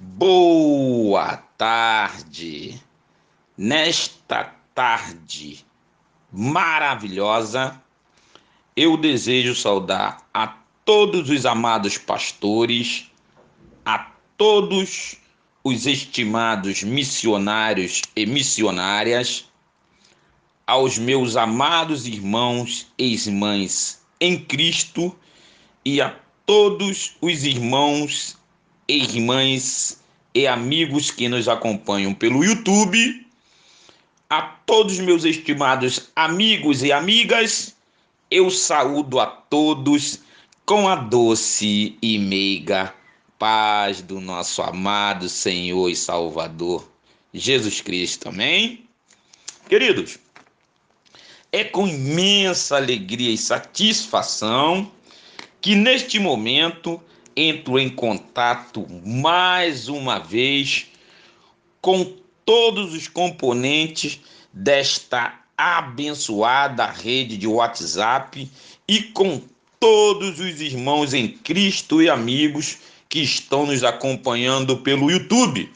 Boa tarde. Nesta tarde maravilhosa, eu desejo saudar a todos os amados pastores, a todos os estimados missionários e missionárias, aos meus amados irmãos e irmãs em Cristo e a todos os irmãos e irmãs e amigos que nos acompanham pelo YouTube, a todos meus estimados amigos e amigas, eu saúdo a todos com a doce e meiga paz do nosso amado Senhor e Salvador Jesus Cristo, amém? Queridos, é com imensa alegria e satisfação que neste momento entro em contato mais uma vez com todos os componentes desta abençoada rede de WhatsApp e com todos os irmãos em Cristo e amigos que estão nos acompanhando pelo YouTube.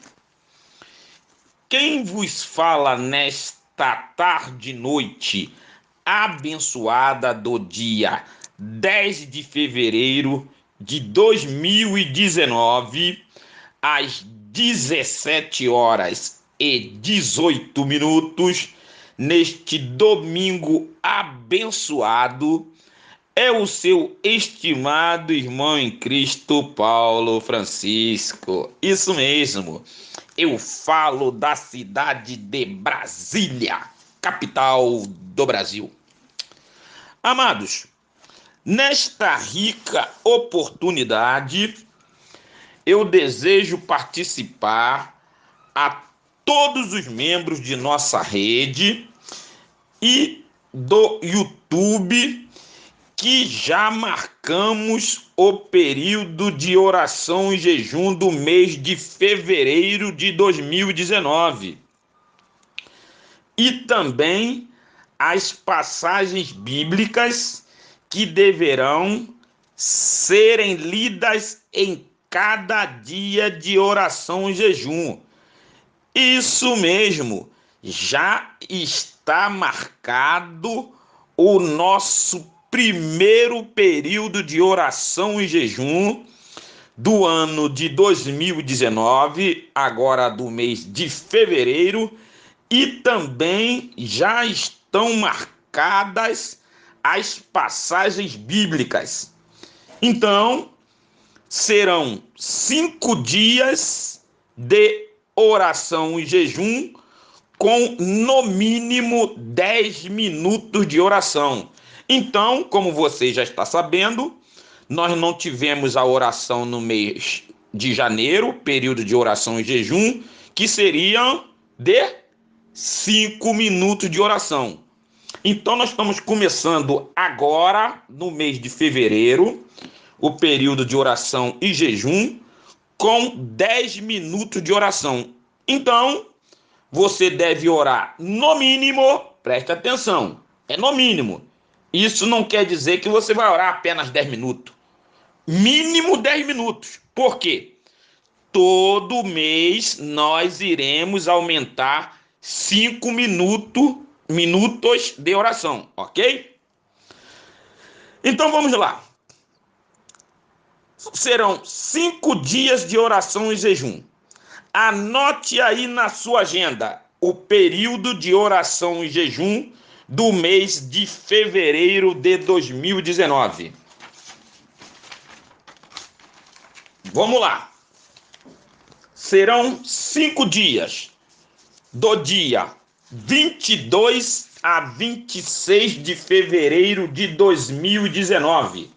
Quem vos fala nesta tarde e noite abençoada do dia 10 de fevereiro de 2019, às 17 horas e 18 minutos, neste domingo abençoado, é o seu estimado irmão em Cristo, Paulo Francisco. Isso mesmo, eu falo da cidade de Brasília, capital do Brasil. Amados, nesta rica oportunidade, eu desejo participar a todos os membros de nossa rede e do YouTube que já marcamos o período de oração e jejum do mês de fevereiro de 2019. E também as passagens bíblicas que deverão serem lidas em cada dia de oração e jejum. Isso mesmo, já está marcado o nosso primeiro período de oração e jejum do ano de 2019, agora do mês de fevereiro, e também já estão marcadas as passagens bíblicas. Então, serão 5 dias de oração e jejum com no mínimo 10 minutos de oração. Então, como você já está sabendo, nós não tivemos a oração no mês de janeiro, período de oração e jejum, que seriam de 5 minutos de oração. Então, nós estamos começando agora, no mês de fevereiro, o período de oração e jejum, com 10 minutos de oração. Então, você deve orar no mínimo, preste atenção, é no mínimo. Isso não quer dizer que você vai orar apenas 10 minutos. Mínimo 10 minutos. Por quê? Todo mês nós iremos aumentar 5 minutos de oração, ok? Então vamos lá. Serão 5 dias de oração e jejum. Anote aí na sua agenda o período de oração e jejum do mês de fevereiro de 2019. Vamos lá. Serão 5 dias, do dia 22 a 26 de fevereiro de 2019.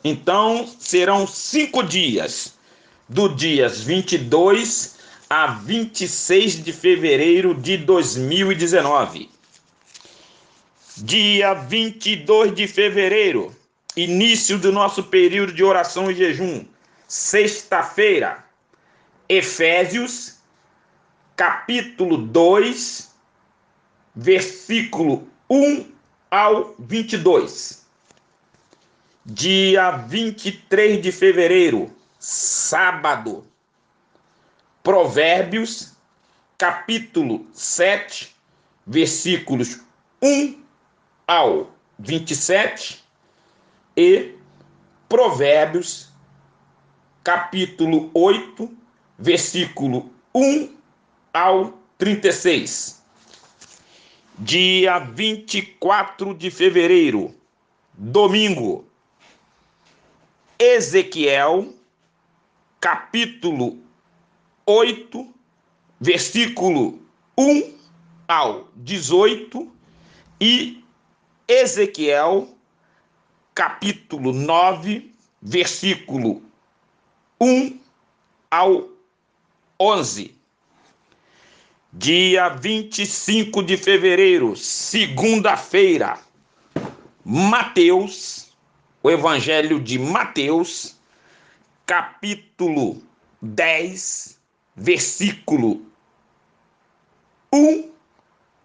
Então, serão 5 dias, do dias 22 a 26 de fevereiro de 2019. Dia 22 de fevereiro, início do nosso período de oração e jejum, sexta-feira, Efésios, capítulo 2, versículo 1 ao 22. Dia 23 de fevereiro, sábado, Provérbios, capítulo 7, versículos 1 ao 27 e Provérbios, capítulo 8, versículo 1 ao 36. Dia 24 de fevereiro, domingo, Ezequiel, capítulo 8, versículo 1 ao 18 e Ezequiel, capítulo 9, versículo 1 ao 11. Dia 25 de fevereiro, segunda-feira, Mateus, o Evangelho de Mateus, capítulo 10, versículo 1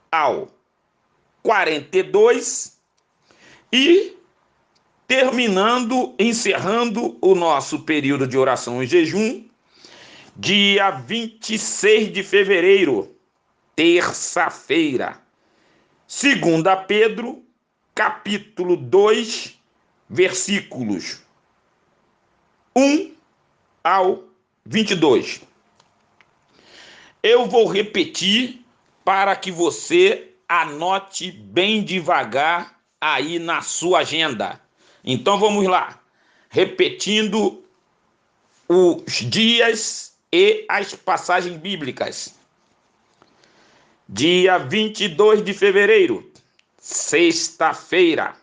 ao 42 e encerrando o nosso período de oração e jejum, dia 26 de fevereiro, terça-feira, 2 Pedro, capítulo 2, versículos 1 ao 22. Eu vou repetir para que você anote bem devagar aí na sua agenda. Então vamos lá, repetindo os dias e as passagens bíblicas. Dia 22 de fevereiro, sexta-feira,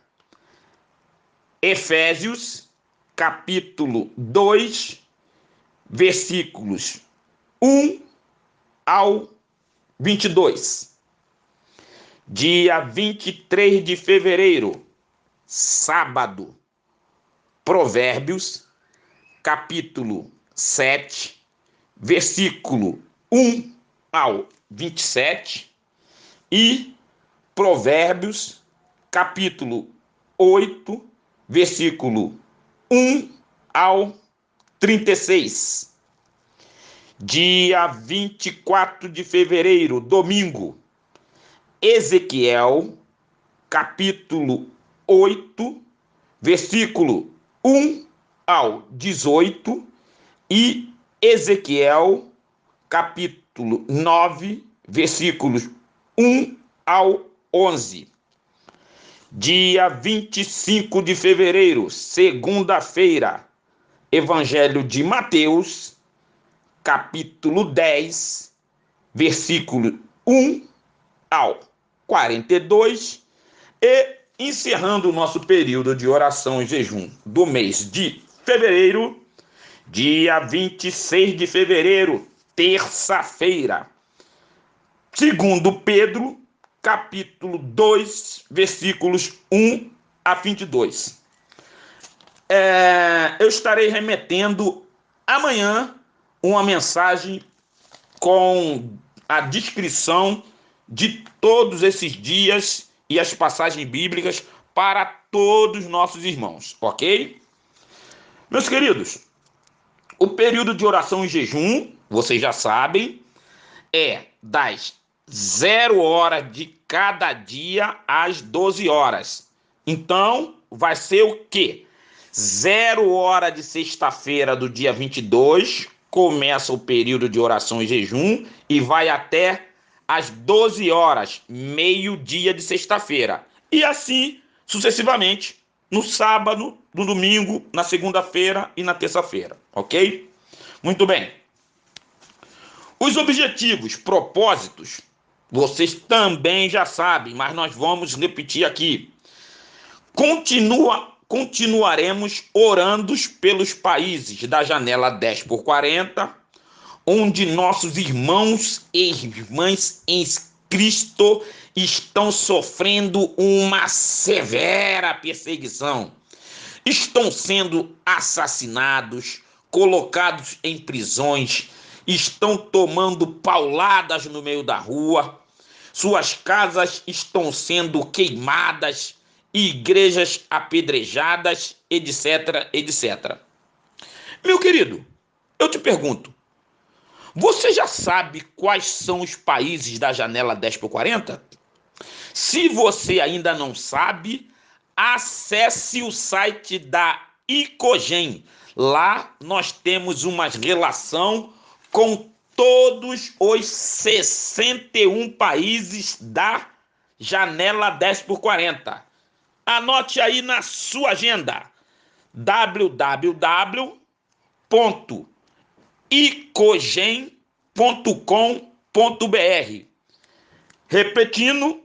Efésios, capítulo 2, versículos 1 ao 22. Dia 23 de fevereiro, sábado, Provérbios, capítulo 7, versículo 1 ao 27 e Provérbios, capítulo 8, versículo 1 ao 36. Dia 24 de fevereiro, domingo, Ezequiel, capítulo 8, versículo 1 ao 18 e Ezequiel, capítulo 9, versículos 1 ao 11. Dia 25 de fevereiro, segunda-feira, Evangelho de Mateus, capítulo 10, versículo 1 ao 42 e encerrando o nosso período de oração e jejum do mês de fevereiro, dia 26 de fevereiro, terça-feira, 2 Pedro, capítulo 2, versículos 1 a 22. Eu estarei remetendo amanhã uma mensagem com a descrição de todos esses dias e as passagens bíblicas para todos os nossos irmãos, ok? Meus queridos, o período de oração e jejum, vocês já sabem, é das 0 horas de cada dia às 12 horas. Então, vai ser o quê? 0 hora de sexta-feira do dia 22, começa o período de oração e jejum e vai até às 12 horas, meio-dia de sexta-feira. E assim, sucessivamente, no sábado, no domingo, na segunda-feira e na terça-feira, ok? Muito bem. Os objetivos, propósitos, vocês também já sabem, mas nós vamos repetir aqui. Continuaremos orando pelos países da janela 10x40, onde nossos irmãos e irmãs em Cristo estão sofrendo uma severa perseguição. Estão sendo assassinados, colocados em prisões, estão tomando pauladas no meio da rua, suas casas estão sendo queimadas, igrejas apedrejadas, etc, etc. Meu querido, eu te pergunto, Você já sabe quais são os países da janela 10x40? Se você ainda não sabe, acesse o site da Icogen. Lá nós temos uma relação com todos os 61 países da janela 10x40. Anote aí na sua agenda: www.icogen.com.br. Repetindo,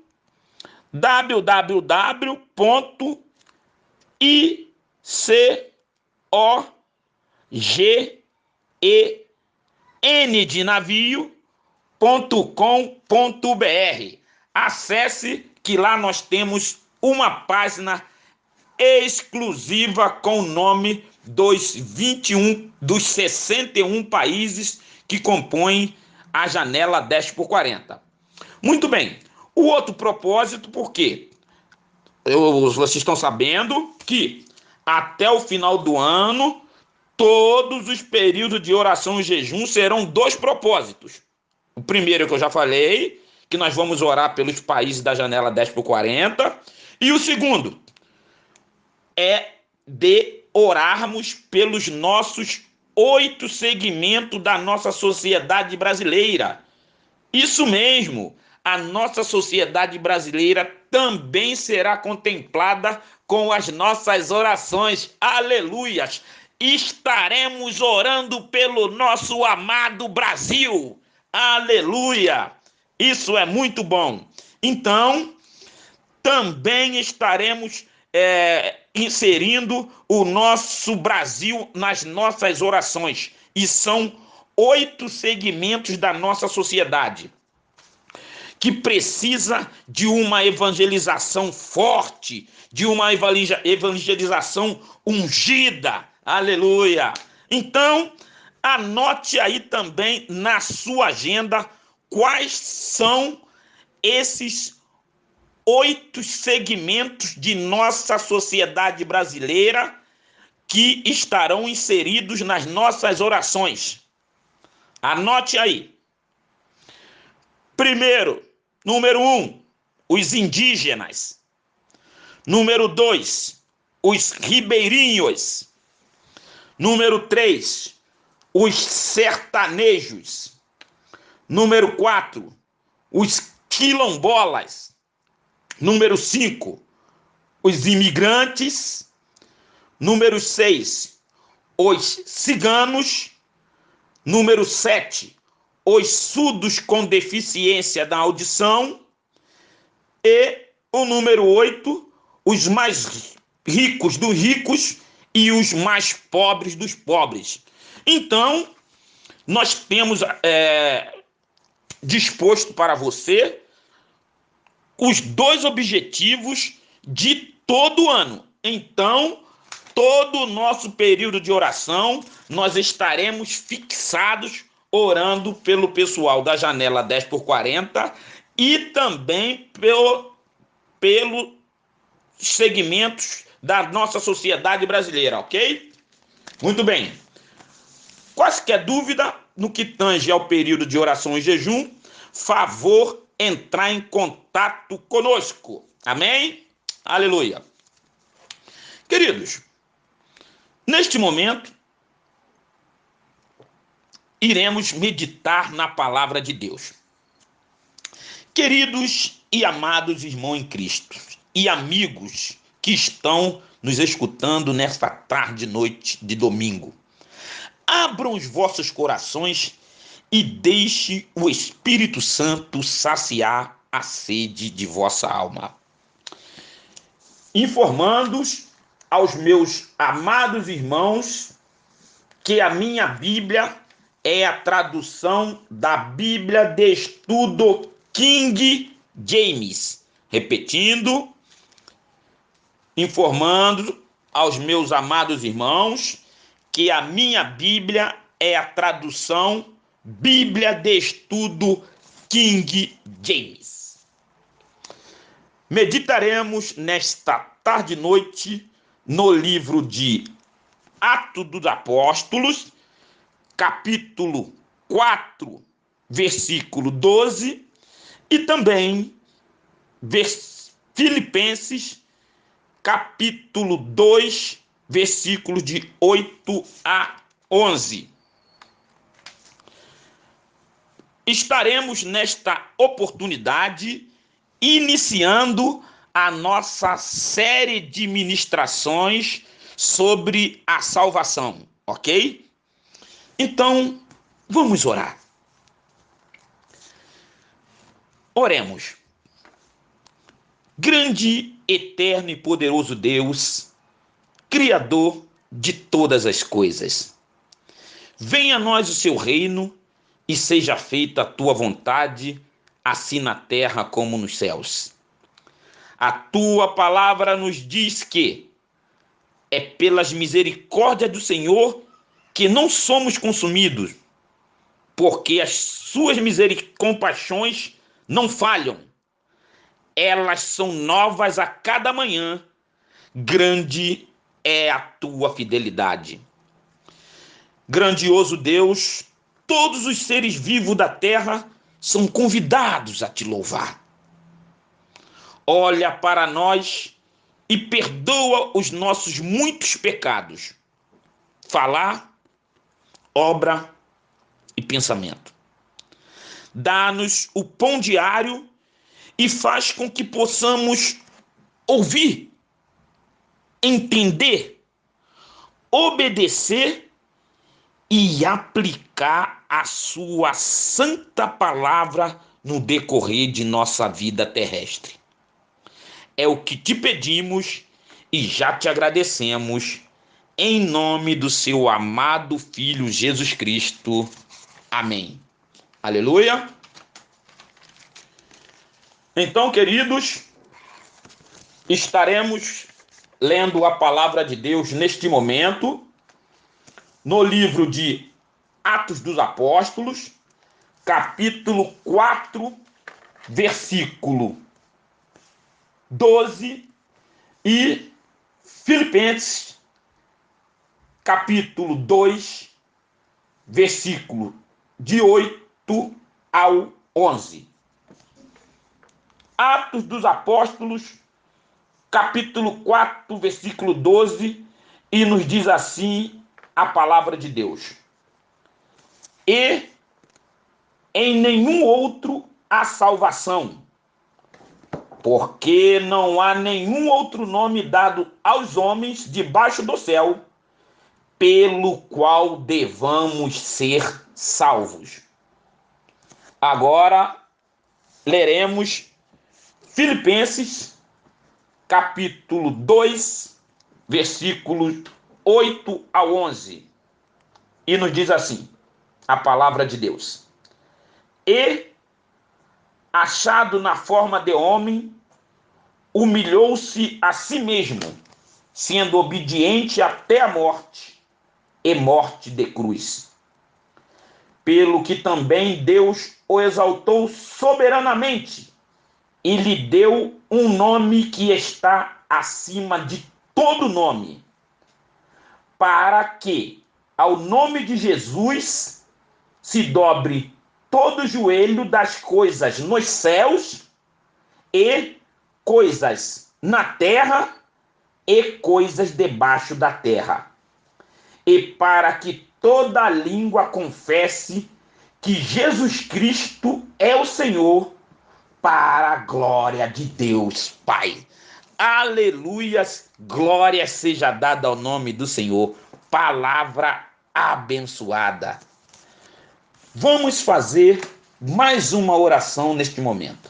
www.icogen de navio.com.br. Acesse, que lá nós temos uma página exclusiva com o nome dos 61 países que compõem a janela 10x40. Muito bem. O outro propósito, porque vocês estão sabendo que até o final do ano, todos os períodos de oração e jejum serão 2 propósitos. O primeiro que eu já falei, que nós vamos orar pelos países da janela 10x40. E o segundo é de orarmos pelos nossos 8 segmentos da nossa sociedade brasileira. Isso mesmo, a nossa sociedade brasileira também será contemplada com as nossas orações. Aleluias! Estaremos orando pelo nosso amado Brasil. Aleluia! Isso é muito bom. Então, também estaremos inserindo o nosso Brasil nas nossas orações. E são 8 segmentos da nossa sociedade que precisa de uma evangelização forte, de uma evangelização ungida. Aleluia! Então, anote aí também na sua agenda quais são esses 8 segmentos de nossa sociedade brasileira que estarão inseridos nas nossas orações. Anote aí. Primeiro, número 1, os indígenas. Número 2, os ribeirinhos. Número 3, os sertanejos. Número 4, os quilombolas. Número 5, os imigrantes. Número 6, os ciganos. Número 7, os surdos com deficiência da audição. E o número 8, os mais ricos dos ricos e os mais pobres dos pobres. Então, nós temos disposto para você os 2 objetivos de todo ano. Então, todo o nosso período de oração, nós estaremos fixados orando pelo pessoal da janela 10x40 e também pelos segmentos da nossa sociedade brasileira, ok? Muito bem. Quaisquer dúvida no que tange ao período de oração e jejum, favor entrar em contato conosco. Amém? Aleluia. Queridos, neste momento, iremos meditar na palavra de Deus. Queridos e amados irmãos em Cristo e amigos que estão nos escutando nesta tarde e noite de domingo, abram os vossos corações e deixe o Espírito Santo saciar a sede de vossa alma. Informando-os aos meus amados irmãos que a minha Bíblia é a tradução da Bíblia de Estudo King James. Repetindo, informando aos meus amados irmãos que a minha Bíblia é a tradução Bíblia de Estudo King James. Meditaremos nesta tarde e noite no livro de Atos dos Apóstolos, capítulo 4, versículo 12, e também Filipenses, capítulo 2, versículos de 8 a 11. Estaremos nesta oportunidade iniciando a nossa série de ministrações sobre a salvação, ok? Então, vamos orar. Oremos. Grande, eterno e poderoso Deus, Criador de todas as coisas, venha a nós o seu reino e seja feita a tua vontade, assim na terra como nos céus. A tua palavra nos diz que é pelas misericórdias do Senhor que não somos consumidos, porque as suas compaixões não falham. Elas são novas a cada manhã. Grande é a tua fidelidade. Grandioso Deus, todos os seres vivos da terra são convidados a te louvar. Olha para nós e perdoa os nossos muitos pecados, falar, obra e pensamento. Dá-nos o pão diário e faz com que possamos ouvir, entender, obedecer e aplicar a sua santa palavra no decorrer de nossa vida terrestre. É o que te pedimos e já te agradecemos, em nome do seu amado Filho Jesus Cristo. Amém. Aleluia. Então, queridos, estaremos lendo a palavra de Deus neste momento, no livro de Atos dos Apóstolos, capítulo 4, versículo 12, e Filipenses, capítulo 2, versículo de 8 ao 11. Atos dos Apóstolos, capítulo 4, versículo 12, e nos diz assim a palavra de Deus: E em nenhum outro há salvação, porque não há nenhum outro nome dado aos homens debaixo do céu, pelo qual devamos ser salvos. Agora leremos Filipenses, capítulo 2, versículos 8 a 11. E nos diz assim a palavra de Deus: E, achado na forma de homem, humilhou-se a si mesmo, sendo obediente até a morte, e morte de cruz. Pelo que também Deus o exaltou soberanamente e lhe deu um nome que está acima de todo nome, para que ao nome de Jesus se dobre todo o joelho das coisas nos céus e coisas na terra e coisas debaixo da terra, e para que toda língua confesse que Jesus Cristo é o Senhor, para a glória de Deus Pai. Aleluias, glória seja dada ao nome do Senhor. Palavra abençoada. Vamos fazer mais uma oração neste momento.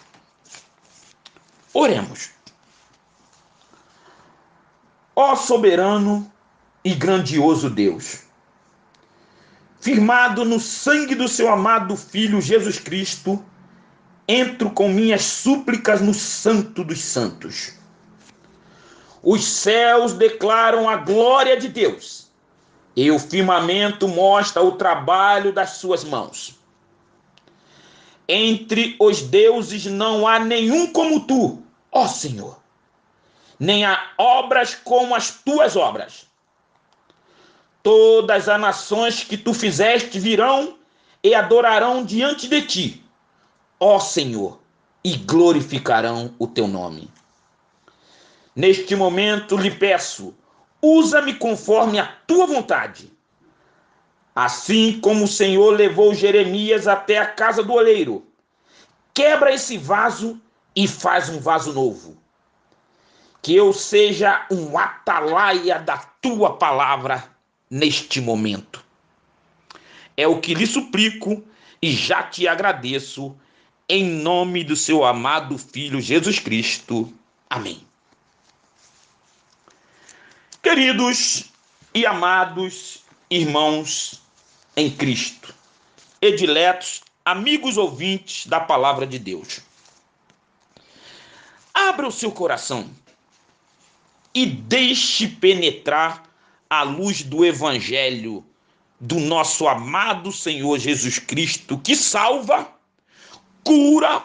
Oremos. Ó soberano e grandioso Deus, firmado no sangue do seu amado Filho Jesus Cristo, entro com minhas súplicas no Santo dos Santos. Os céus declaram a glória de Deus, e o firmamento mostra o trabalho das suas mãos. Entre os deuses não há nenhum como tu, ó Senhor, nem há obras como as tuas obras. Todas as nações que tu fizeste virão e adorarão diante de ti, ó Senhor, e glorificarão o teu nome. Neste momento lhe peço, usa-me conforme a tua vontade. Assim como o Senhor levou Jeremias até a casa do oleiro, quebra esse vaso e faz um vaso novo. Que eu seja um atalaia da tua palavra neste momento. É o que lhe suplico e já te agradeço, em nome do seu amado Filho Jesus Cristo. Amém. Queridos e amados irmãos em Cristo, ediletos, amigos ouvintes da palavra de Deus, abra o seu coração e deixe penetrar a luz do Evangelho do nosso amado Senhor Jesus Cristo, que salva, cura,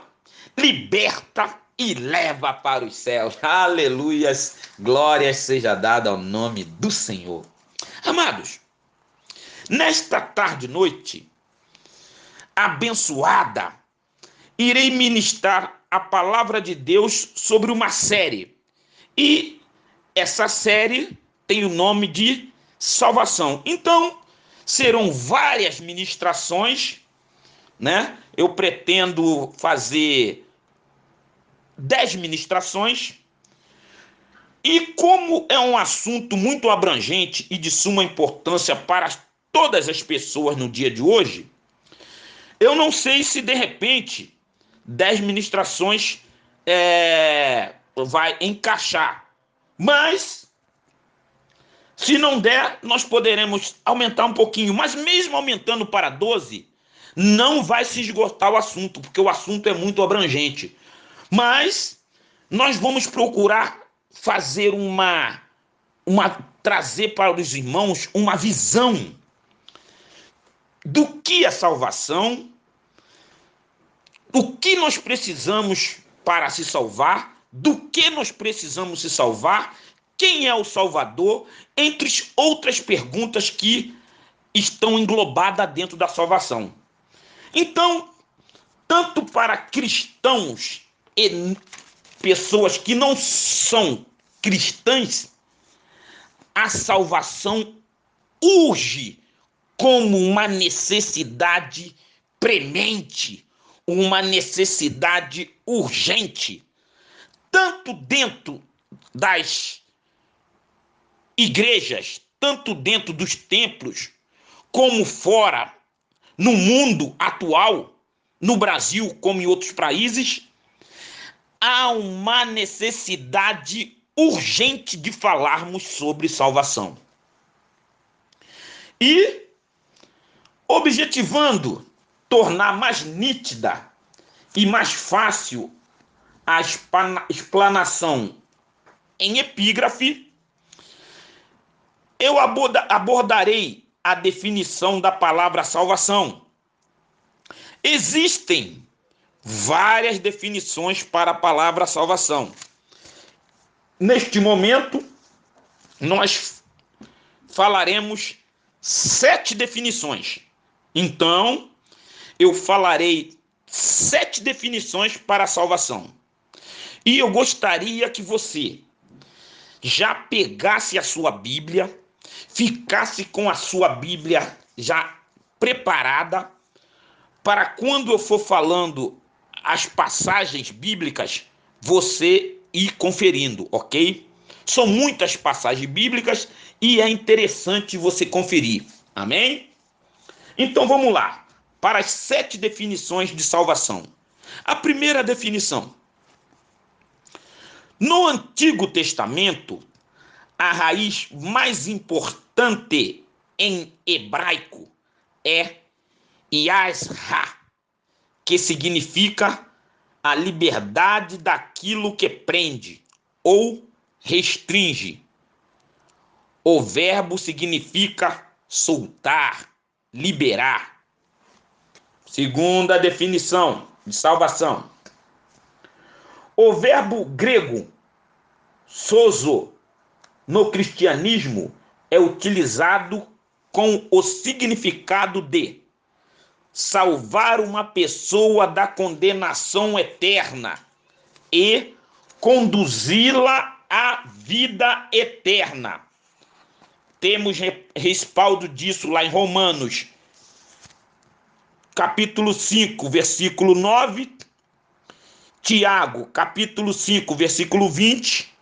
liberta e leva para os céus. Aleluias, glórias seja dada ao nome do Senhor. Amados, nesta tarde e noite abençoada, irei ministrar a palavra de Deus sobre uma série. E essa série tem o nome de salvação. Então, serão várias ministrações, né? Eu pretendo fazer 10 ministrações. E como é um assunto muito abrangente e de suma importância para todas as pessoas no dia de hoje, eu não sei se de repente 10 ministrações vai encaixar. Mas, se não der, nós poderemos aumentar um pouquinho. Mas mesmo aumentando para 12, não vai se esgotar o assunto, porque o assunto é muito abrangente. Mas nós vamos procurar fazer trazer para os irmãos uma visão do que é salvação, o que nós precisamos para se salvar, do que nós precisamos se salvar, quem é o Salvador, entre outras perguntas que estão englobadas dentro da salvação. Então, tanto para cristãos e pessoas que não são cristãs, a salvação urge como uma necessidade premente, uma necessidade urgente, tanto dentro das igrejas, tanto dentro dos templos, como fora, no mundo atual, no Brasil como em outros países, há uma necessidade urgente de falarmos sobre salvação. E, objetivando tornar mais nítida e mais fácil a explanação em epígrafe, eu abordarei a definição da palavra salvação. Existem várias definições para a palavra salvação. Neste momento, nós falaremos 7 definições. Então, eu falarei 7 definições para a salvação. E eu gostaria que você já pegasse a sua Bíblia, ficasse com a sua Bíblia já preparada, para quando eu for falando as passagens bíblicas, você ir conferindo, ok? São muitas passagens bíblicas e é interessante você conferir, amém? Então vamos lá, para as 7 definições de salvação. A primeira definição. No Antigo Testamento, a raiz mais importante em hebraico é Yasha, que significa a liberdade daquilo que prende ou restringe. O verbo significa soltar, liberar. Segunda definição de salvação. O verbo grego sozo no cristianismo é utilizado com o significado de salvar uma pessoa da condenação eterna e conduzi-la à vida eterna. Temos respaldo disso lá em Romanos, capítulo 5, versículo 9, Tiago, capítulo 5, versículo 20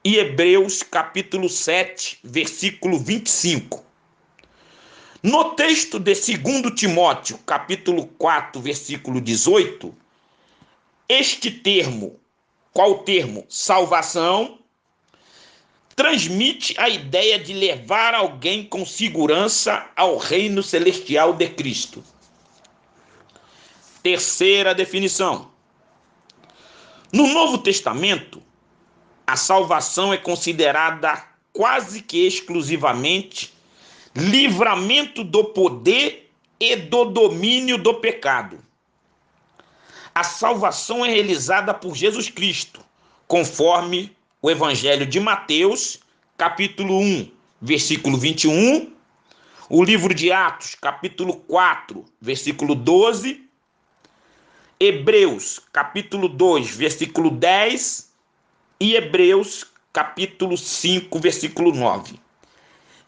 e Hebreus, capítulo 7, versículo 25. No texto de 2 Timóteo, capítulo 4, versículo 18, este termo, qual termo? Salvação, transmite a ideia de levar alguém com segurança ao reino celestial de Cristo. Terceira definição. No Novo Testamento, a salvação é considerada quase que exclusivamente livramento do poder e do domínio do pecado. A salvação é realizada por Jesus Cristo, conforme o Evangelho de Mateus, capítulo 1, versículo 21, o livro de Atos, capítulo 4, versículo 12, Hebreus, capítulo 2, versículo 10 e Hebreus, capítulo 5, versículo 9.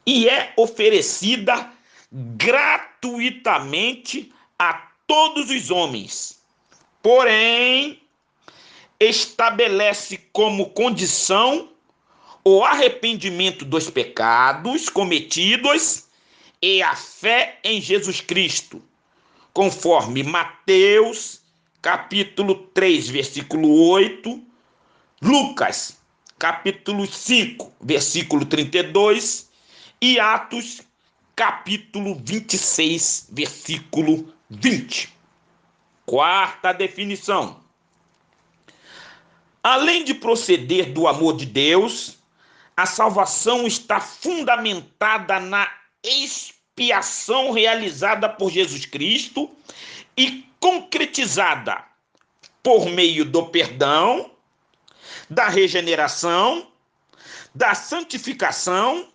E é oferecida gratuitamente a todos os homens. Porém, estabelece como condição o arrependimento dos pecados cometidos e a fé em Jesus Cristo, conforme Mateus, capítulo 3, versículo 8, Lucas, capítulo 5, versículo 32 e Atos, capítulo 26, versículo 20. Quarta definição. Além de proceder do amor de Deus, a salvação está fundamentada na expiação realizada por Jesus Cristo e concretizada por meio do perdão, da regeneração, da santificação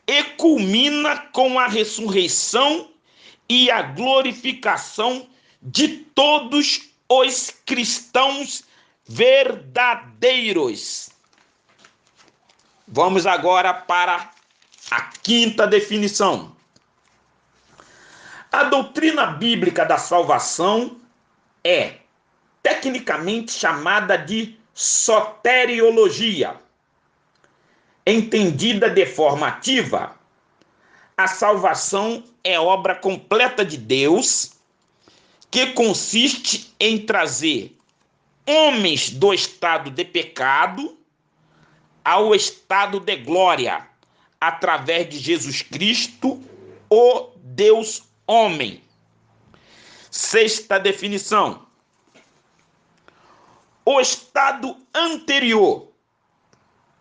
e culmina com a ressurreição e a glorificação de todos os cristãos verdadeiros. Vamos agora para a quinta definição. A doutrina bíblica da salvação é tecnicamente chamada de soteriologia. Entendida de forma ativa, a salvação é obra completa de Deus, que consiste em trazer homens do estado de pecado ao estado de glória, através de Jesus Cristo, o Deus homem. Sexta definição. O estado anterior,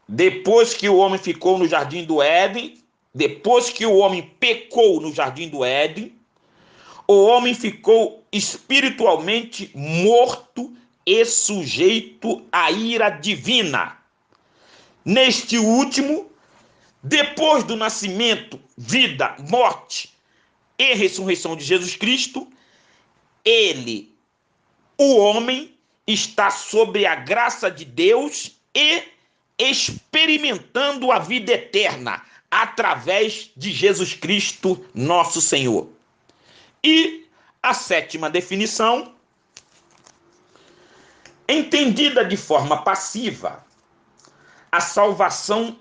depois que o homem ficou no jardim do Éden, depois que o homem pecou no jardim do Éden, o homem ficou espiritualmente morto e sujeito à ira divina. Neste último, depois do nascimento, vida, morte e ressurreição de Jesus Cristo, ele, o homem, está sob a graça de Deus e experimentando a vida eterna através de Jesus Cristo, nosso Senhor. E a sétima definição, entendida de forma passiva, a salvação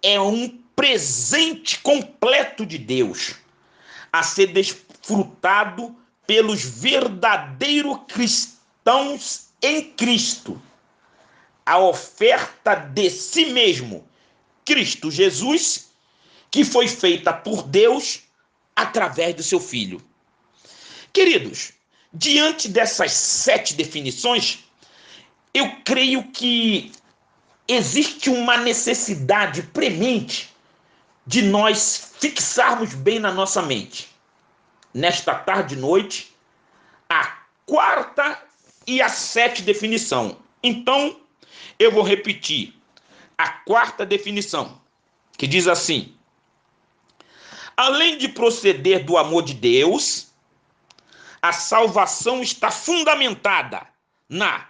é um presente completo de Deus, a ser desfrutado pelos verdadeiros cristãos em Cristo. A oferta de si mesmo, Cristo Jesus, que foi feita por Deus através do seu Filho. Queridos, diante dessas 7 definições, eu creio que existe uma necessidade premente de nós fixarmos bem na nossa mente, nesta tarde e noite, a quarta e a 7 definição. Então, eu vou repetir a quarta definição, que diz assim: além de proceder do amor de Deus, A salvação está fundamentada na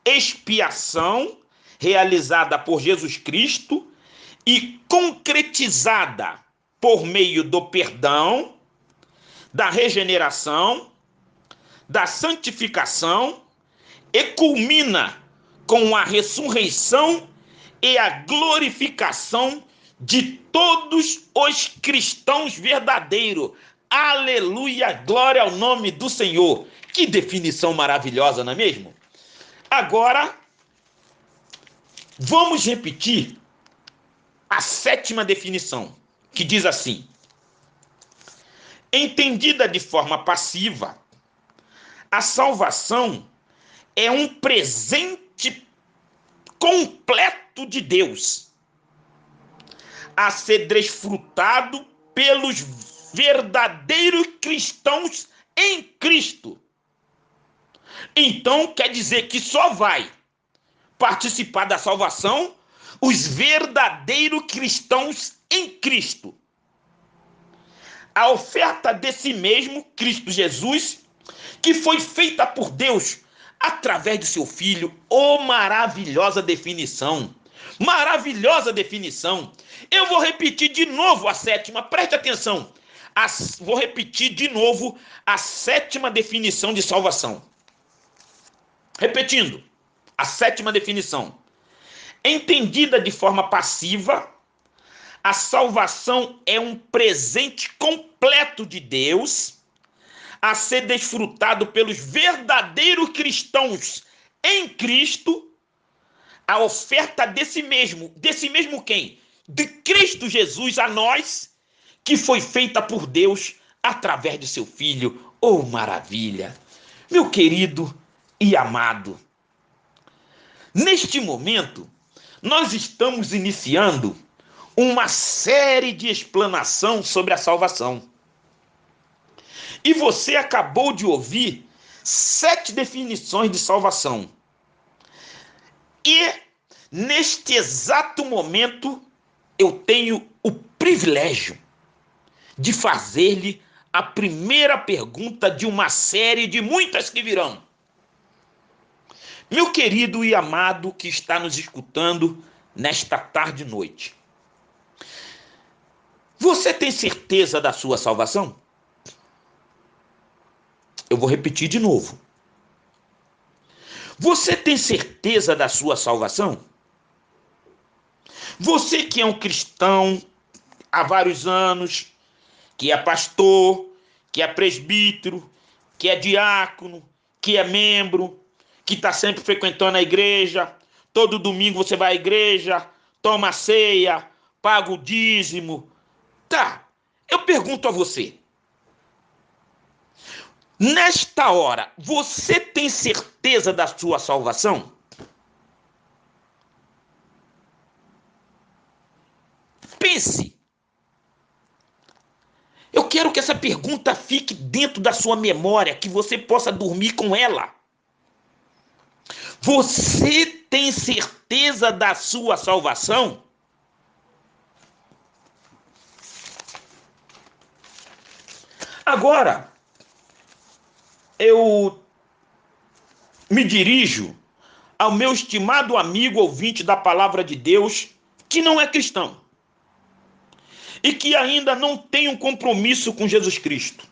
expiação realizada por Jesus Cristo e concretizada por meio do perdão, da regeneração, da santificação e culmina com a ressurreição e a glorificação de todos os cristãos verdadeiros. Aleluia, glória ao nome do Senhor. Que definição maravilhosa, não é mesmo? Agora, vamos repetir a 7ª definição, que diz assim: entendida de forma passiva, a salvação é um presente completo de Deus a ser desfrutado pelos verdadeiros cristãos em Cristo. Então, quer dizer que só vai participar da salvação os verdadeiros cristãos em Cristo. A oferta desse mesmo Cristo Jesus, que foi feita por Deus através de seu Filho. Oh, maravilhosa definição! Maravilhosa definição! Eu vou repetir de novo a 7ª, preste atenção. Vou repetir de novo a 7ª definição de salvação. Repetindo, a 7ª definição. Entendida de forma passiva, a salvação é um presente completo de Deus a ser desfrutado pelos verdadeiros cristãos em Cristo. A oferta desse mesmo quem? De Cristo Jesus a nós, que foi feita por Deus através de seu Filho. Oh, maravilha! Meu querido e amado, neste momento, nós estamos iniciando uma série de explanação sobre a salvação. E você acabou de ouvir 7 definições de salvação. E, neste exato momento, eu tenho o privilégio de fazer-lhe a primeira pergunta de uma série de muitas que virão. Meu querido e amado que está nos escutando nesta tarde e noite, você tem certeza da sua salvação? Eu vou repetir de novo. Você tem certeza da sua salvação? Você que é um cristão há vários anos, que é pastor, que é presbítero, que é diácono, que é membro, que está sempre frequentando a igreja, todo domingo você vai à igreja, toma a ceia, paga o dízimo. Tá, eu pergunto a você, nesta hora, você tem certeza da sua salvação? Pense. Eu quero que essa pergunta fique dentro da sua memória, que você possa dormir com ela. Você tem certeza da sua salvação? Agora, eu me dirijo ao meu estimado amigo ouvinte da Palavra de Deus, que não é cristão e que ainda não tem um compromisso com Jesus Cristo.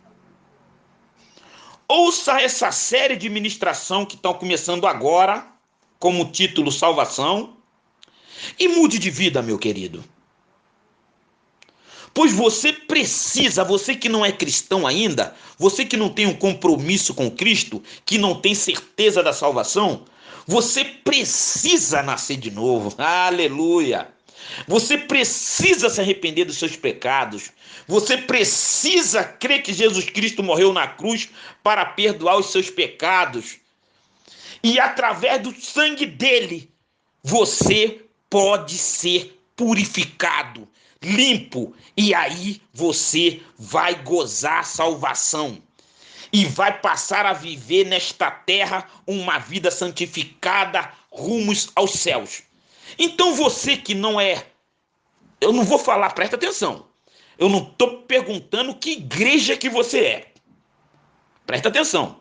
Ouça essa série de ministração que estão começando agora, como título Salvação, e mude de vida, meu querido. Pois você precisa, você que não é cristão ainda, você que não tem um compromisso com Cristo, que não tem certeza da salvação, você precisa nascer de novo. Aleluia! Você precisa se arrepender dos seus pecados. Você precisa crer que Jesus Cristo morreu na cruz para perdoar os seus pecados. E através do sangue dele, você pode ser purificado, limpo. E aí você vai gozar a salvação. E vai passar a viver nesta terra uma vida santificada, rumos aos céus. Então você que não é, eu não vou falar, presta atenção, eu não estou perguntando que igreja que você é. Presta atenção.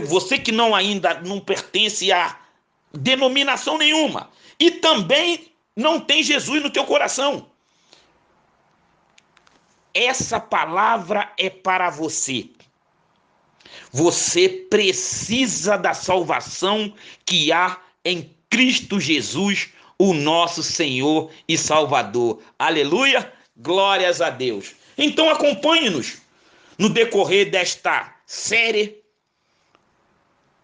Você que ainda não pertence a denominação nenhuma e também não tem Jesus no teu coração. Essa palavra é para você. Você precisa da salvação que há em Cristo Jesus, o nosso Senhor e Salvador. Aleluia! Glórias a Deus. Então acompanhe-nos no decorrer desta série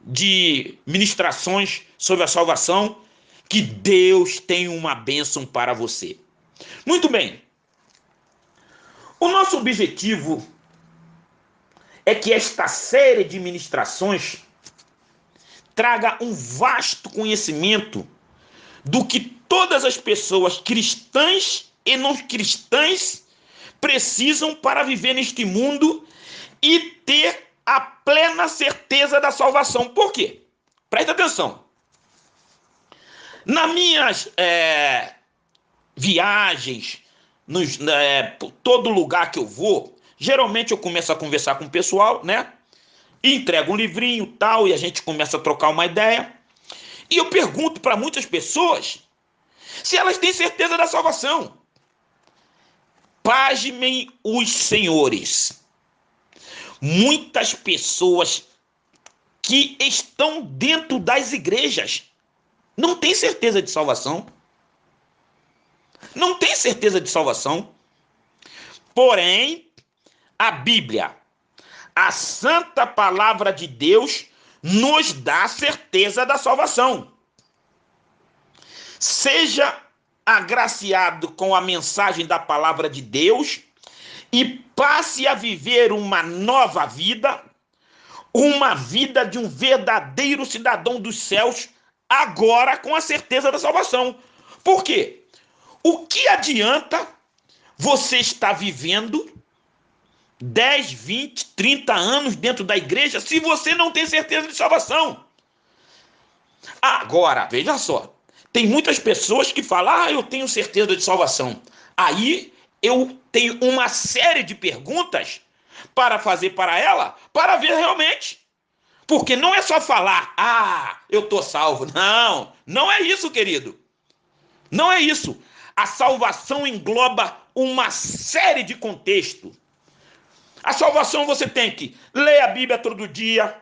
de ministrações sobre a salvação, que Deus tem uma bênção para você. Muito bem. O nosso objetivo é que esta série de ministrações traga um vasto conhecimento do que todas as pessoas cristãs e não cristãs precisam para viver neste mundo e ter a plena certeza da salvação. Por quê? Presta atenção. Nas minhas viagens, todo lugar que eu vou, geralmente eu começo a conversar com o pessoal, né? E entrego um livrinho e tal, e a gente começa a trocar uma ideia. E eu pergunto para muitas pessoas se elas têm certeza da salvação. Pasmem os senhores. Muitas pessoas que estão dentro das igrejas não têm certeza de salvação. Não têm certeza de salvação. Porém, a Bíblia, a santa palavra de Deus, nos dá certeza da salvação. Seja agraciado com a mensagem da palavra de Deus e passe a viver uma nova vida, uma vida de um verdadeiro cidadão dos céus, agora com a certeza da salvação. Por quê? O que adianta você estar vivendo 10, 20, 30 anos dentro da igreja se você não tem certeza de salvação? Agora, veja só, tem muitas pessoas que falam, eu tenho certeza de salvação. Aí eu tenho uma série de perguntas para fazer para ela, para ver realmente. Porque não é só falar, eu estou salvo. Não, não é isso, querido. Não é isso. A salvação engloba uma série de contextos. A salvação você tem que ler a Bíblia todo dia,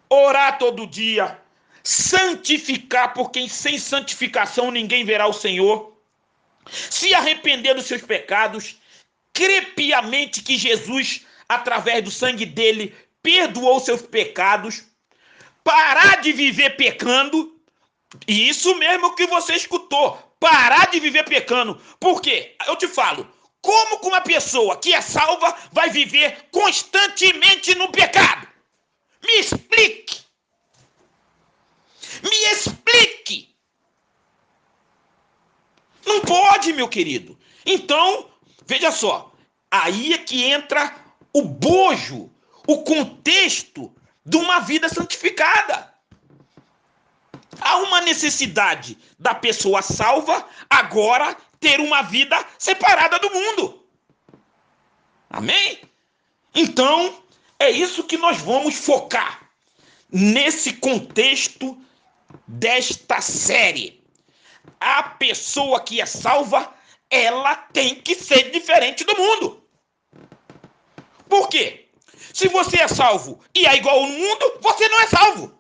orar todo dia, santificar, porque sem santificação ninguém verá o Senhor, se arrepender dos seus pecados, crer piamente que Jesus, através do sangue dele, perdoou seus pecados, parar de viver pecando, e isso mesmo que você escutou, parar de viver pecando. Por quê? Eu te falo, como que uma pessoa que é salva vai viver constantemente no pecado? Me explique. Me explique. Não pode, meu querido. Então, veja só, aí é que entra o bojo, o contexto de uma vida santificada. Há uma necessidade da pessoa salva agora ter uma vida separada do mundo. Amém? Então, é isso que nós vamos focar nesse contexto desta série. A pessoa que é salva, ela tem que ser diferente do mundo. Por quê? Se você é salvo e é igual ao mundo, você não é salvo.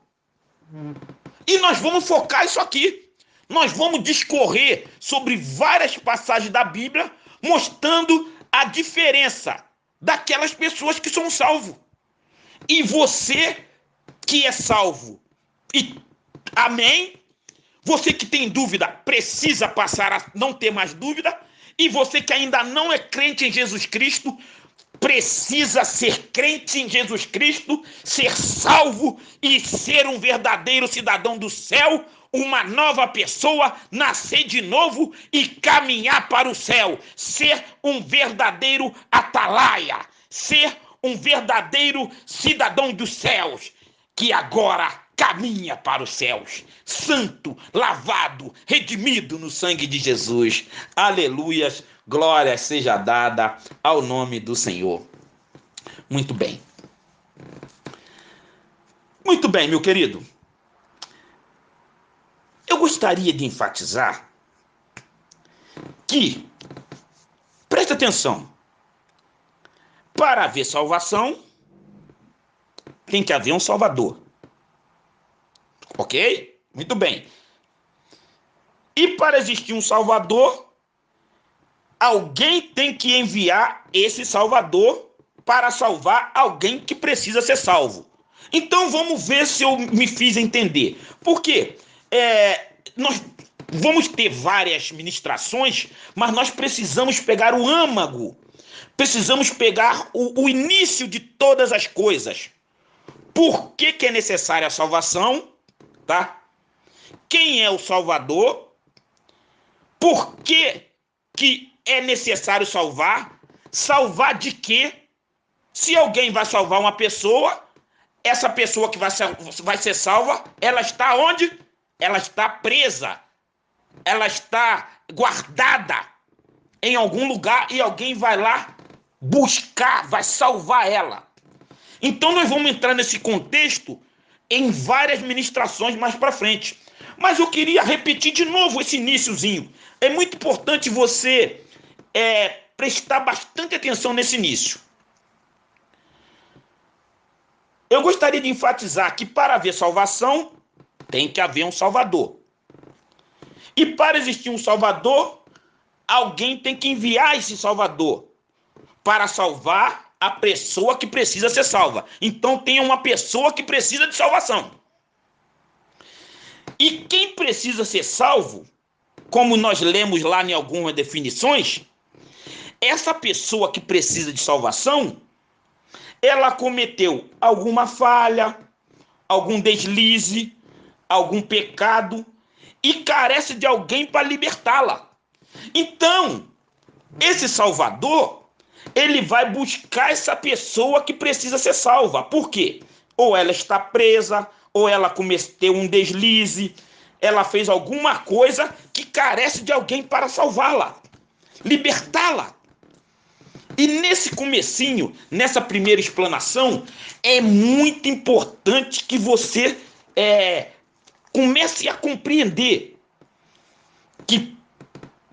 E nós vamos focar isso aqui. Nós vamos discorrer sobre várias passagens da Bíblia, mostrando a diferença daquelas pessoas que são salvos. E você que é salvo, e amém? Você que tem dúvida, precisa passar a não ter mais dúvida. E você que ainda não é crente em Jesus Cristo, precisa ser crente em Jesus Cristo, ser salvo e ser um verdadeiro cidadão do céu, uma nova pessoa, nascer de novo e caminhar para o céu, ser um verdadeiro atalaia, ser um verdadeiro cidadão dos céus, que agora caminha para os céus, santo, lavado, redimido no sangue de Jesus. Aleluias, glória seja dada ao nome do Senhor. Muito bem. Muito bem, meu querido. Eu gostaria de enfatizar que, preste atenção, para haver salvação, tem que haver um Salvador. Ok? Muito bem. E para existir um Salvador, alguém tem que enviar esse Salvador para salvar alguém que precisa ser salvo. Então vamos ver se eu me fiz entender. Por quê? Nós vamos ter várias ministrações, mas nós precisamos pegar o âmago. Precisamos pegar o início de todas as coisas. Por que é necessária a salvação? Tá? Quem é o Salvador? Por que é necessário salvar? Salvar de quê? Se alguém vai salvar uma pessoa, essa pessoa que vai ser salva, ela está onde? Ela está presa. Ela está guardada em algum lugar e alguém vai lá buscar, vai salvar ela. Então nós vamos entrar nesse contexto em várias ministrações mais para frente. Mas eu queria repetir de novo esse iniciozinho. É muito importante você prestar bastante atenção nesse início. Eu gostaria de enfatizar que para haver salvação, tem que haver um Salvador. E para existir um Salvador, alguém tem que enviar esse Salvador para salvar a pessoa que precisa ser salva. Então tem uma pessoa que precisa de salvação. E quem precisa ser salvo, como nós lemos lá em algumas definições, essa pessoa que precisa de salvação, ela cometeu alguma falha, algum deslize, algum pecado e carece de alguém para libertá-la. Então, esse Salvador, ele vai buscar essa pessoa que precisa ser salva. Por quê? Ou ela está presa, ou ela cometeu um deslize, ela fez alguma coisa que carece de alguém para salvá-la, libertá-la. E nesse comecinho, nessa primeira explanação, é muito importante que você comece a compreender que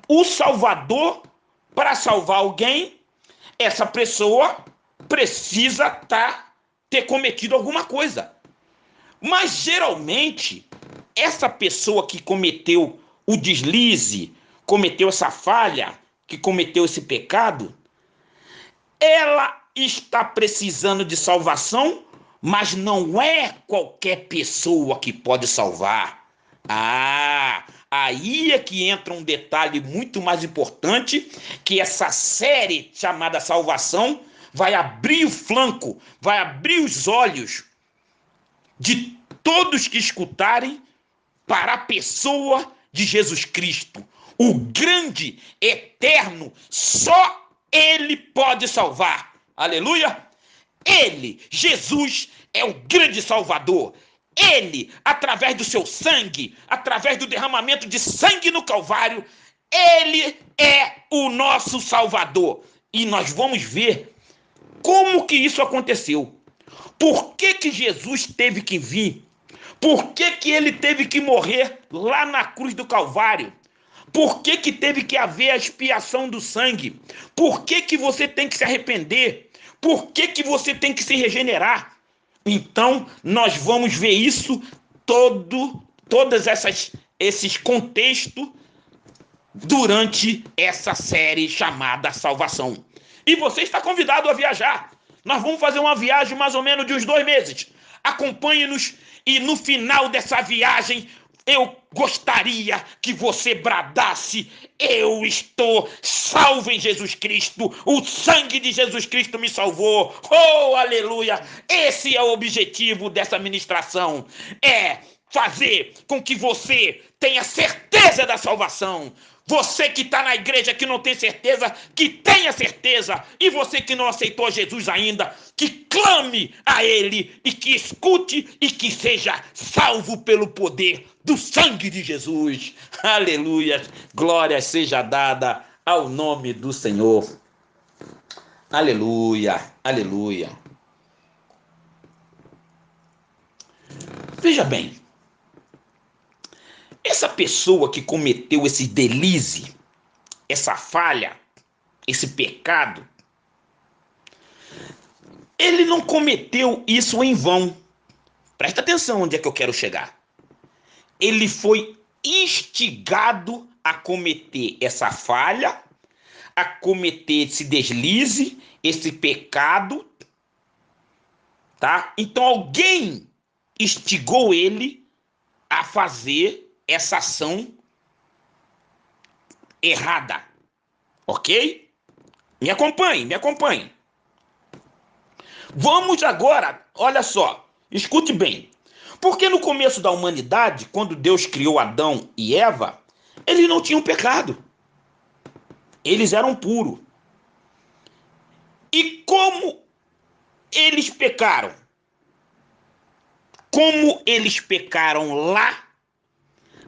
o Salvador, para salvar alguém, essa pessoa precisa ter cometido alguma coisa. Mas geralmente, essa pessoa que cometeu o deslize, cometeu essa falha, que cometeu esse pecado, ela está precisando de salvação, mas não é qualquer pessoa que pode salvar. Aí é que entra um detalhe muito mais importante, que essa série chamada Salvação vai abrir o flanco, vai abrir os olhos de todos que escutarem para a pessoa de Jesus Cristo, o grande, eterno, só Ele pode salvar. Aleluia! Ele, Jesus, é o grande Salvador. Ele, através do seu sangue, através do derramamento de sangue no Calvário, ele é o nosso Salvador. E nós vamos ver como que isso aconteceu. Por que Jesus teve que vir? Por que ele teve que morrer lá na cruz do Calvário? Por que teve que haver a expiação do sangue? Por que você tem que se arrepender? Por que você tem que se regenerar? Então, nós vamos ver isso todos esses contextos durante essa série chamada Salvação. E você está convidado a viajar. Nós vamos fazer uma viagem mais ou menos de uns 2 meses. Acompanhe-nos e no final dessa viagem eu gostaria que você bradasse: eu estou salvo em Jesus Cristo, o sangue de Jesus Cristo me salvou. Oh, aleluia! Esse é o objetivo dessa ministração, é fazer com que você tenha certeza da salvação. Você que está na igreja que não tem certeza, que tenha certeza. E você que não aceitou Jesus ainda, que clame a Ele e que escute e que seja salvo pelo poder do sangue de Jesus. Aleluia. Glória seja dada ao nome do Senhor. Aleluia. Aleluia. Veja bem, essa pessoa que cometeu esse deslize, essa falha, esse pecado, ele não cometeu isso em vão. Presta atenção onde é que eu quero chegar. Ele foi instigado a cometer essa falha, a cometer esse deslize, esse pecado, tá? Então alguém instigou ele a fazer essa ação errada, ok? Me acompanhe, me acompanhe. Vamos agora, olha só, escute bem. Porque no começo da humanidade, quando Deus criou Adão e Eva, eles não tinham pecado. Eles eram puros. E como eles pecaram? Como eles pecaram lá,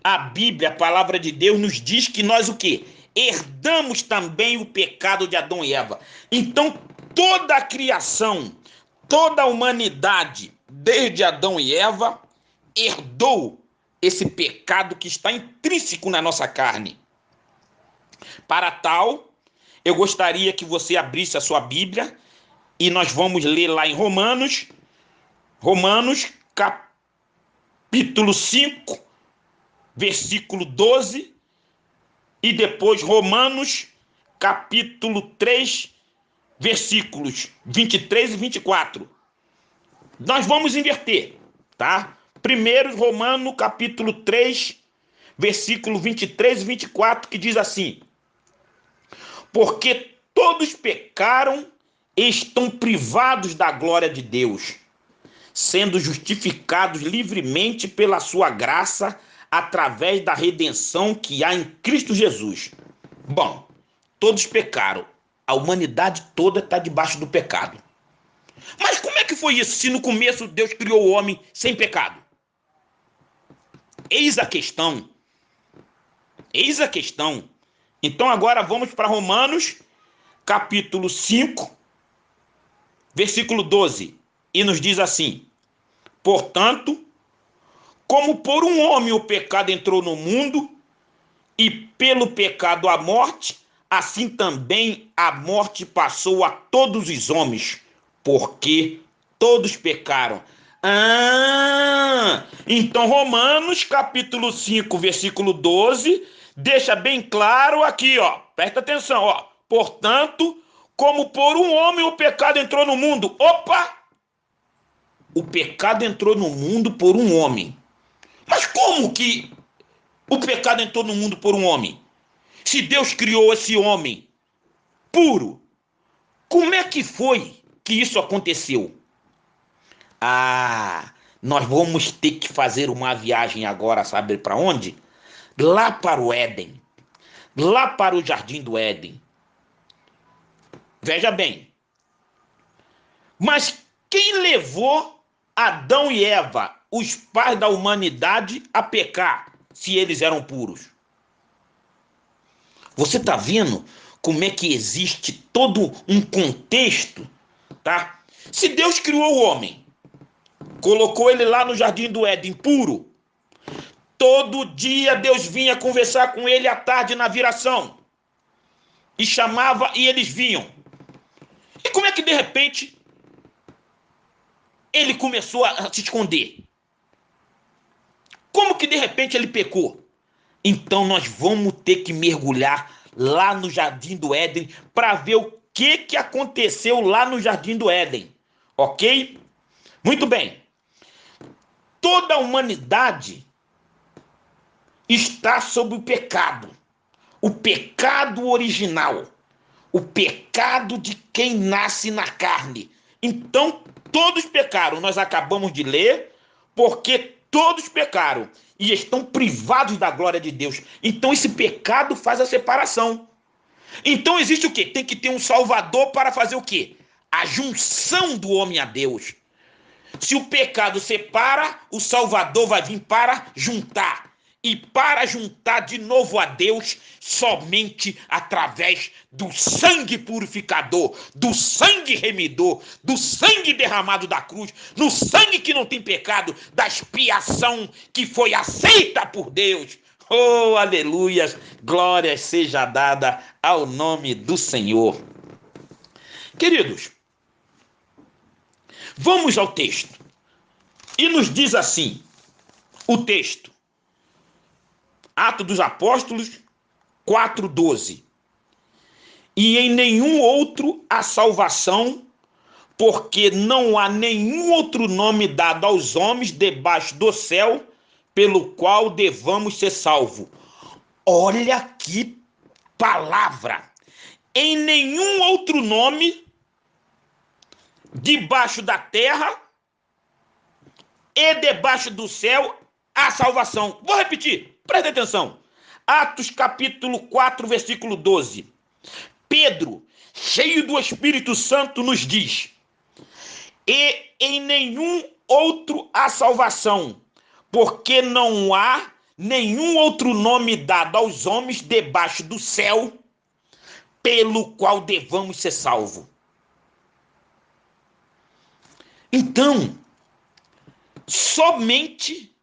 a Bíblia, a palavra de Deus, nos diz que nós o quê? Herdamos também o pecado de Adão e Eva. Então, toda a criação, toda a humanidade, desde Adão e Eva, herdou esse pecado que está intrínseco na nossa carne. Para tal, eu gostaria que você abrisse a sua Bíblia e nós vamos ler lá em Romanos, capítulo 5, versículo 12, e depois Romanos, capítulo 3, versículos 23 e 24. Nós vamos inverter, tá? Primeiro, Romanos, capítulo 3, versículo 23 e 24, que diz assim: porque todos pecaram e estão privados da glória de Deus, sendo justificados livremente pela sua graça, através da redenção que há em Cristo Jesus. Bom, todos pecaram. A humanidade toda está debaixo do pecado. Mas como é que foi isso, se no começo Deus criou o homem sem pecado? Eis a questão. Eis a questão. Então agora vamos para Romanos, capítulo 5, versículo 12. E nos diz assim: portanto, como por um homem o pecado entrou no mundo, e pelo pecado a morte, assim também a morte passou a todos os homens, porque todos pecaram. Então Romanos, capítulo 5, versículo 12, deixa bem claro aqui, ó. Presta atenção, ó. Portanto, como por um homem o pecado entrou no mundo. Opa! O pecado entrou no mundo por um homem. Mas como que o pecado entrou no mundo por um homem? Se Deus criou esse homem puro, como é que foi que isso aconteceu? Nós vamos ter que fazer uma viagem agora, sabe para onde? Lá para o Éden. Lá para o Jardim do Éden. Veja bem. Mas quem levou Adão e Eva, os pais da humanidade, a pecar, se eles eram puros? Você está vendo como é que existe todo um contexto, tá? Se Deus criou o homem, colocou ele lá no Jardim do Éden puro, todo dia Deus vinha conversar com ele à tarde na viração, e chamava e eles vinham. E como é que de repente ele começou a se esconder? Como que de repente ele pecou? Então nós vamos ter que mergulhar lá no Jardim do Éden para ver o que aconteceu lá no Jardim do Éden, ok? Muito bem. Toda a humanidade está sob o pecado original, o pecado de quem nasce na carne. Então todos pecaram, nós acabamos de ler, porque todos pecaram e estão privados da glória de Deus. Então esse pecado faz a separação. Então existe o quê? Tem que ter um Salvador para fazer o quê? A junção do homem a Deus. Se o pecado separa, o Salvador vai vir para juntar. e para juntar de novo a Deus somente através do sangue purificador, do sangue remidor, do sangue derramado da cruz, no sangue que não tem pecado, da expiação que foi aceita por Deus. Oh, aleluias, glória seja dada ao nome do Senhor. Queridos, vamos ao texto. E nos diz assim, o texto, Atos dos Apóstolos 4:12. E em nenhum outro há salvação, porque não há nenhum outro nome dado aos homens debaixo do céu, pelo qual devamos ser salvos. Olha que palavra! Em nenhum outro nome debaixo da terra e debaixo do céu há salvação. Vou repetir, presta atenção. Atos capítulo 4, versículo 12. Pedro, cheio do Espírito Santo, nos diz: e em nenhum outro há salvação, porque não há nenhum outro nome dado aos homens debaixo do céu, pelo qual devamos ser salvos. Então, somente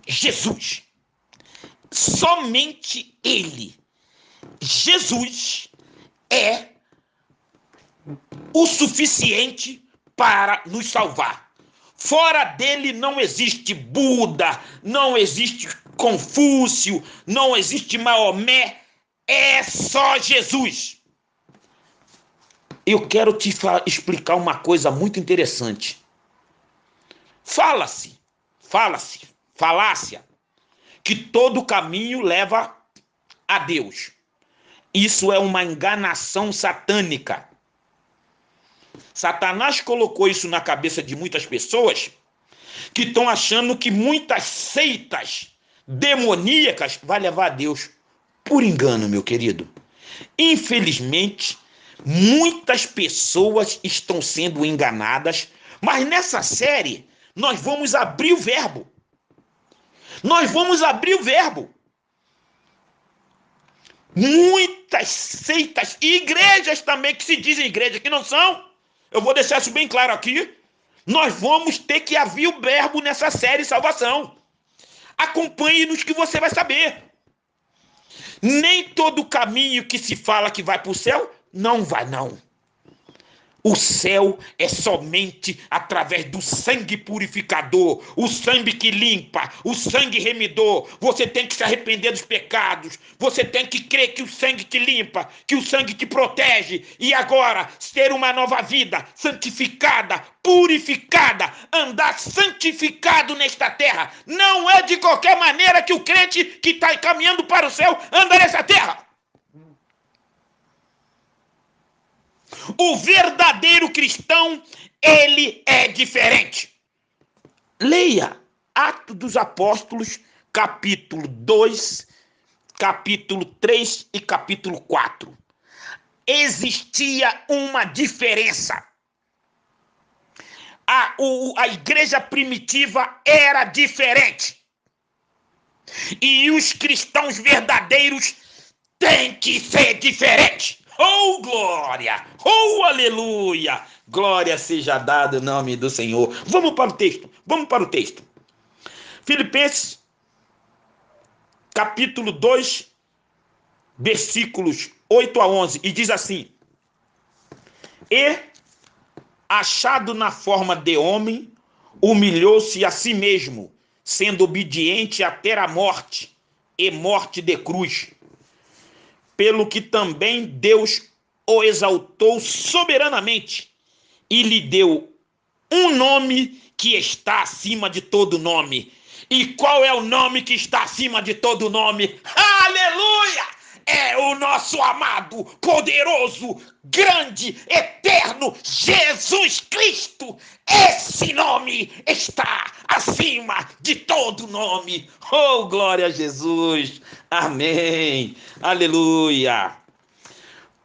Jesus, somente Ele, Jesus é o suficiente para nos salvar. Fora dele não existe Buda, não existe Confúcio, não existe Maomé, é só Jesus. Eu quero te explicar uma coisa muito interessante. Falácia, que todo caminho leva a Deus. Isso é uma enganação satânica. Satanás colocou isso na cabeça de muitas pessoas que estão achando que muitas seitas demoníacas vai levar a Deus. Por engano, meu querido. Infelizmente, muitas pessoas estão sendo enganadas, mas nessa série nós vamos abrir o verbo. Nós vamos abrir o verbo. Muitas seitas e igrejas também que se dizem igreja, que não são. Eu vou deixar isso bem claro aqui. Nós vamos ter que abrir o verbo nessa série Salvação. Acompanhe-nos que você vai saber. Nem todo caminho que se fala que vai para o céu, não vai não. O céu é somente através do sangue purificador, o sangue que limpa, o sangue remidor. Você tem que se arrepender dos pecados, você tem que crer que o sangue te limpa, que o sangue te protege. E agora, ter uma nova vida, santificada, purificada, andar santificado nesta terra. Não é de qualquer maneira que o crente que está caminhando para o céu anda nessa terra. O verdadeiro cristão, ele é diferente. Leia Atos dos Apóstolos, capítulo 2, capítulo 3 e capítulo 4. Existia uma diferença. A igreja primitiva era diferente. E os cristãos verdadeiros têm que ser diferentes. Oh, glória! Oh, aleluia! Glória seja dada em nome do Senhor. Vamos para o texto. Filipenses, capítulo 2, versículos 8 a 11. E diz assim: e, achado na forma de homem, humilhou-se a si mesmo, sendo obediente até a morte, e morte de cruz. Pelo que também Deus o exaltou soberanamente e lhe deu um nome que está acima de todo nome. E qual é o nome que está acima de todo nome? Aleluia! É o nosso amado, poderoso, grande, eterno Jesus Cristo. Esse nome está acima de todo nome. Oh, glória a Jesus. Amém. Aleluia.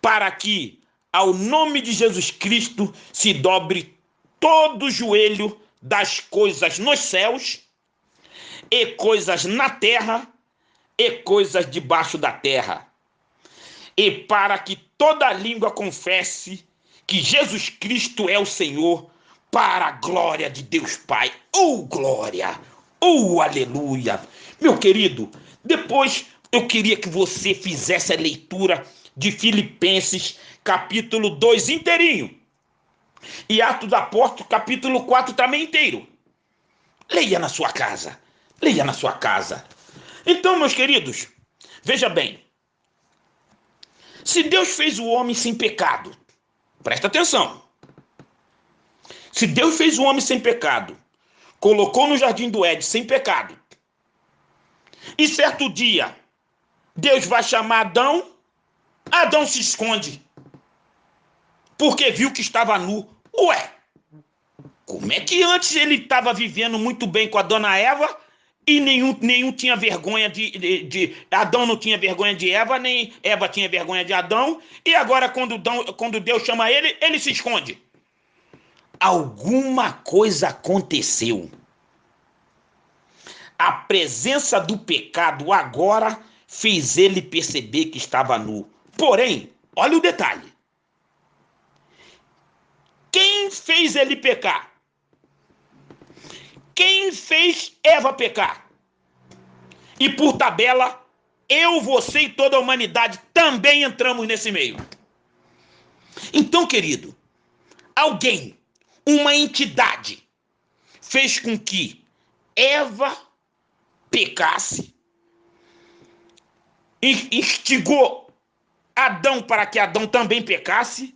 Para que ao nome de Jesus Cristo se dobre todo o joelho das coisas nos céus e coisas na terra, e coisas debaixo da terra. E para que toda língua confesse que Jesus Cristo é o Senhor, para a glória de Deus Pai. Oh, glória! Oh, aleluia! Meu querido, depois eu queria que você fizesse a leitura de Filipenses, capítulo 2 inteirinho. E Atos dos Apóstolos, capítulo 4 também inteiro. Leia na sua casa. Leia na sua casa. Então, meus queridos, veja bem. Se Deus fez o homem sem pecado, presta atenção. Se Deus fez o homem sem pecado, colocou no jardim do Éden sem pecado, e certo dia Deus vai chamar Adão, Adão se esconde, porque viu que estava nu. Ué, como é que antes ele estava vivendo muito bem com a dona Eva e nenhum tinha vergonha de Adão não tinha vergonha de Eva, nem Eva tinha vergonha de Adão, e agora quando Deus chama ele, ele se esconde? Alguma coisa aconteceu. A presença do pecado agora fez ele perceber que estava nu. Porém, olha o detalhe. Quem fez ele pecar? Quem fez Eva pecar? E por tabela, eu, você e toda a humanidade também entramos nesse meio. Então, querido, alguém, uma entidade, fez com que Eva pecasse, instigou Adão para que Adão também pecasse,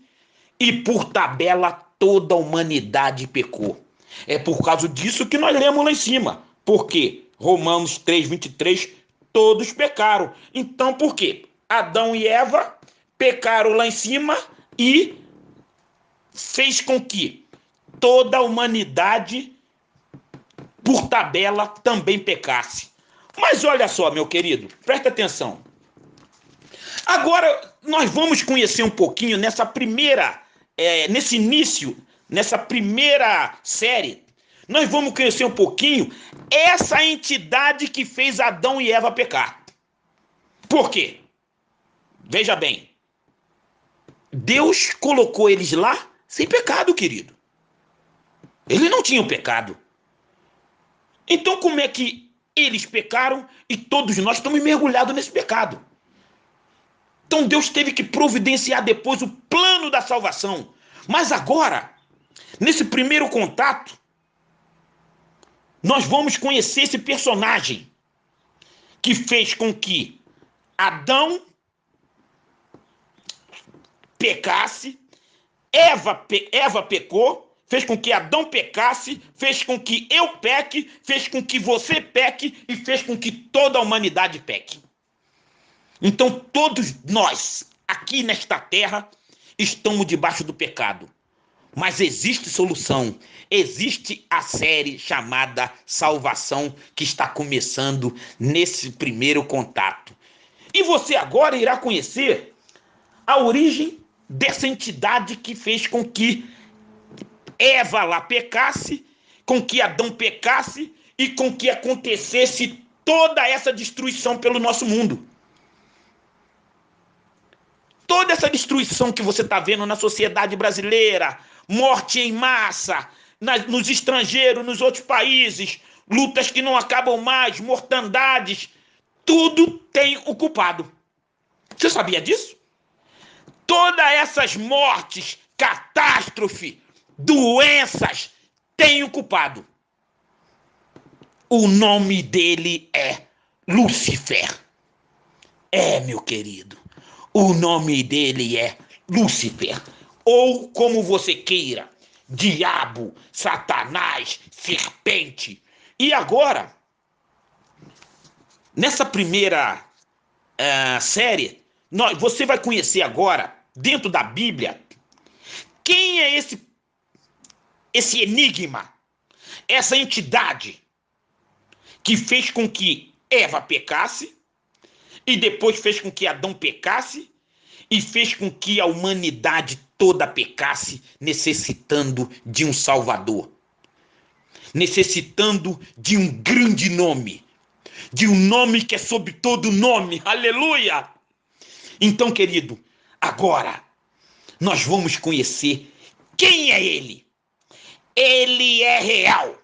e por tabela toda a humanidade pecou. É por causa disso que nós lemos lá em cima. Porque Romanos 3:23, todos pecaram. Então por quê? Adão e Eva pecaram lá em cima e fez com que toda a humanidade, por tabela, também pecasse. Mas olha só, meu querido, presta atenção. Agora nós vamos conhecer um pouquinho nesse início, nessa primeira série, nós vamos conhecer um pouquinho essa entidade que fez Adão e Eva pecar. Por quê? Veja bem, Deus colocou eles lá sem pecado, querido. Eles não tinham pecado. Então como é que eles pecaram e todos nós estamos mergulhados nesse pecado? Então Deus teve que providenciar depois o plano da salvação. Mas agora, nesse primeiro contato, nós vamos conhecer esse personagem que fez com que Adão pecasse, Eva pecou, fez com que Adão pecasse, fez com que eu peque, fez com que você peque e fez com que toda a humanidade peque. Então todos nós, aqui nesta terra, estamos debaixo do pecado. Mas existe solução. Existe a série chamada Salvação, que está começando nesse primeiro contato. E você agora irá conhecer a origem dessa entidade que fez com que Eva lá pecasse, com que Adão pecasse e com que acontecesse toda essa destruição pelo nosso mundo. Toda essa destruição que você está vendo na sociedade brasileira, morte em massa, nos estrangeiros, nos outros países, lutas que não acabam mais, mortandades, tudo tem o culpado. Você sabia disso? Todas essas mortes, catástrofe, doenças, tem o culpado. O nome dele é Lúcifer. É, meu querido. O nome dele é Lúcifer, ou como você queira, diabo, satanás, serpente. E agora, nessa primeira série, você vai conhecer agora, dentro da Bíblia, quem é esse enigma, essa entidade que fez com que Eva pecasse, e depois fez com que Adão pecasse e fez com que a humanidade toda pecasse, necessitando de um Salvador. necessitando de um grande nome, de um nome que é sobre todo nome. Aleluia! Então, querido, agora nós vamos conhecer quem é ele. Ele é real.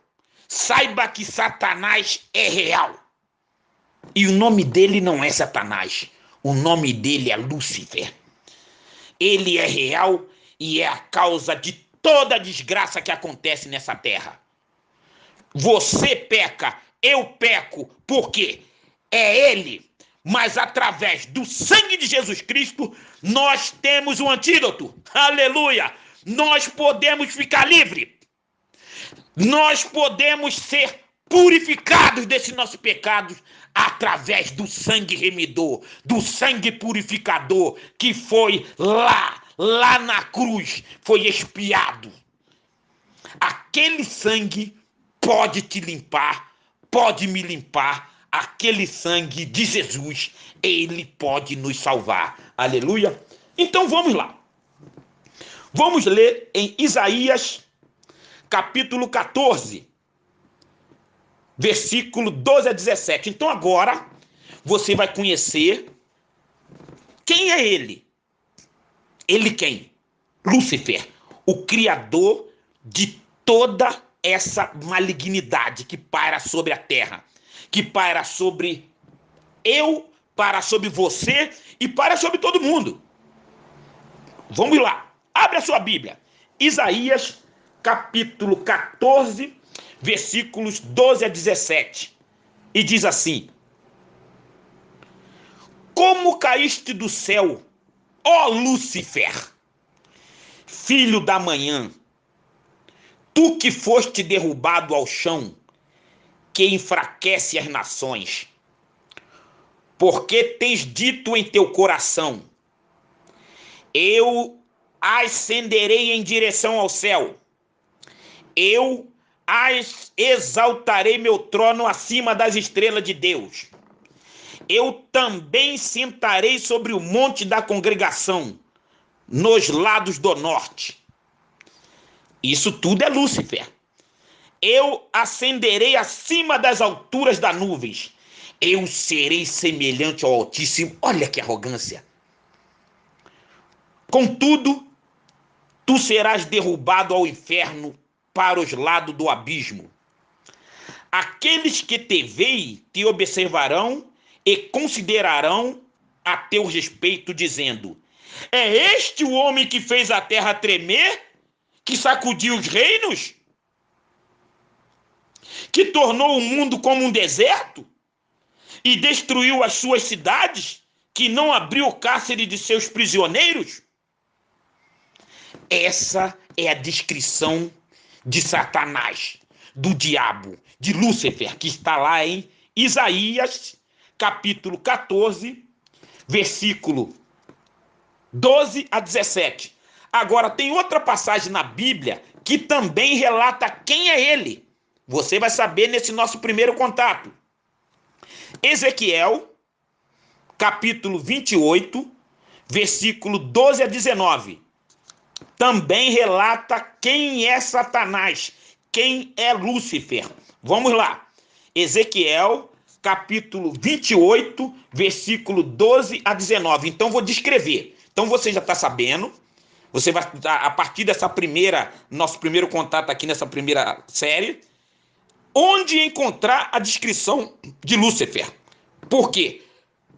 Saiba que Satanás é real. E o nome dele não é Satanás. O nome dele é Lúcifer. Ele é real e é a causa de toda a desgraça que acontece nessa terra. Você peca, eu peco, porque é ele. Mas através do sangue de Jesus Cristo, nós temos um antídoto. Aleluia! Nós podemos ficar livres. Nós podemos ser purificados desses nossos pecados através do sangue remidor, do sangue purificador que foi lá na cruz, foi expiado. Aquele sangue pode te limpar, pode me limpar. Aquele sangue de Jesus, ele pode nos salvar. Aleluia! Então vamos lá. Vamos ler em Isaías, capítulo 14, versículo 12 a 17. Então agora você vai conhecer quem é ele. Ele quem? Lúcifer, o criador de toda essa malignidade que paira sobre a terra, que paira sobre eu, para sobre você e para sobre todo mundo. Vamos lá, abre a sua Bíblia. Isaías, capítulo 14, versículos 12 a 17. E diz assim: Como caíste do céu, ó Lúcifer, filho da manhã, tu que foste derrubado ao chão, que enfraquece as nações, porque tens dito em teu coração: eu ascenderei em direção ao céu, eu exaltarei meu trono acima das estrelas de Deus. Eu também sentarei sobre o monte da congregação, nos lados do norte. Isso tudo é Lúcifer. Eu ascenderei acima das alturas das nuvens. Eu serei semelhante ao Altíssimo. Olha que arrogância. Contudo, tu serás derrubado ao inferno, para os lados do abismo. Aqueles que te veem te observarão e considerarão a teu respeito, dizendo: é este o homem que fez a terra tremer, que sacudiu os reinos, que tornou o mundo como um deserto e destruiu as suas cidades, que não abriu o cárcere de seus prisioneiros? Essa é a descrição de Satanás, do diabo, de Lúcifer, que está lá em Isaías, capítulo 14, versículo 12 a 17. Agora, tem outra passagem na Bíblia que também relata quem é ele. Você vai saber nesse nosso primeiro contato. Ezequiel, capítulo 28, versículo 12 a 19. Também relata quem é Satanás, quem é Lúcifer. Vamos lá. Ezequiel, capítulo 28, versículo 12 a 19. Então, vou descrever. Então, você já está sabendo. Você vai, a partir dessa nosso primeiro contato aqui nessa primeira série, onde encontrar a descrição de Lúcifer. Porque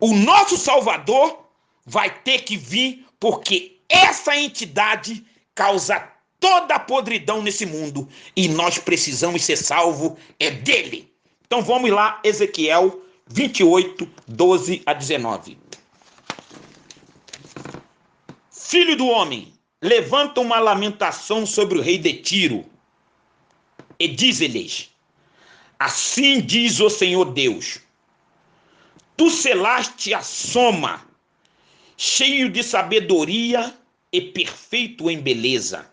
o nosso Salvador vai ter que vir, porque essa entidade causa toda a podridão nesse mundo e nós precisamos ser salvos dele. Então vamos lá, Ezequiel 28, 12 a 19. Filho do homem, levanta uma lamentação sobre o rei de Tiro e diz-lhes: assim diz o Senhor Deus, tu selaste a soma, cheio de sabedoria e perfeito em beleza.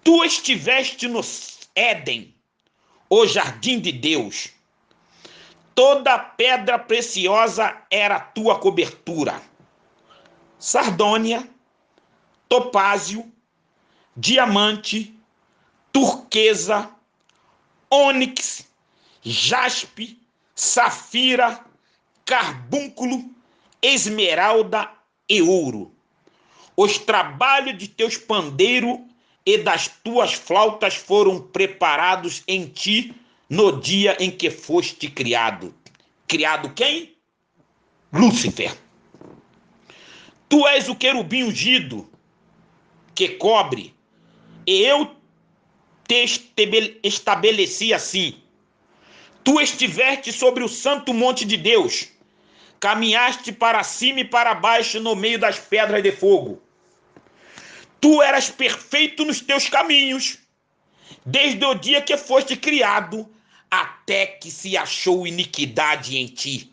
Tu estiveste no Éden, o jardim de Deus. Toda pedra preciosa era a tua cobertura. Sardônia, topázio, diamante, turquesa, ônix, jaspe, safira, carbúnculo, esmeralda e ouro. Os trabalhos de teus pandeiros e das tuas flautas foram preparados em ti no dia em que foste criado. Criado quem? Lúcifer. Tu és o querubim ungido que cobre, e eu te estabeleci assim. Tu estiveste sobre o santo monte de Deus, caminhaste para cima e para baixo no meio das pedras de fogo. Tu eras perfeito nos teus caminhos, desde o dia que foste criado, até que se achou iniquidade em ti.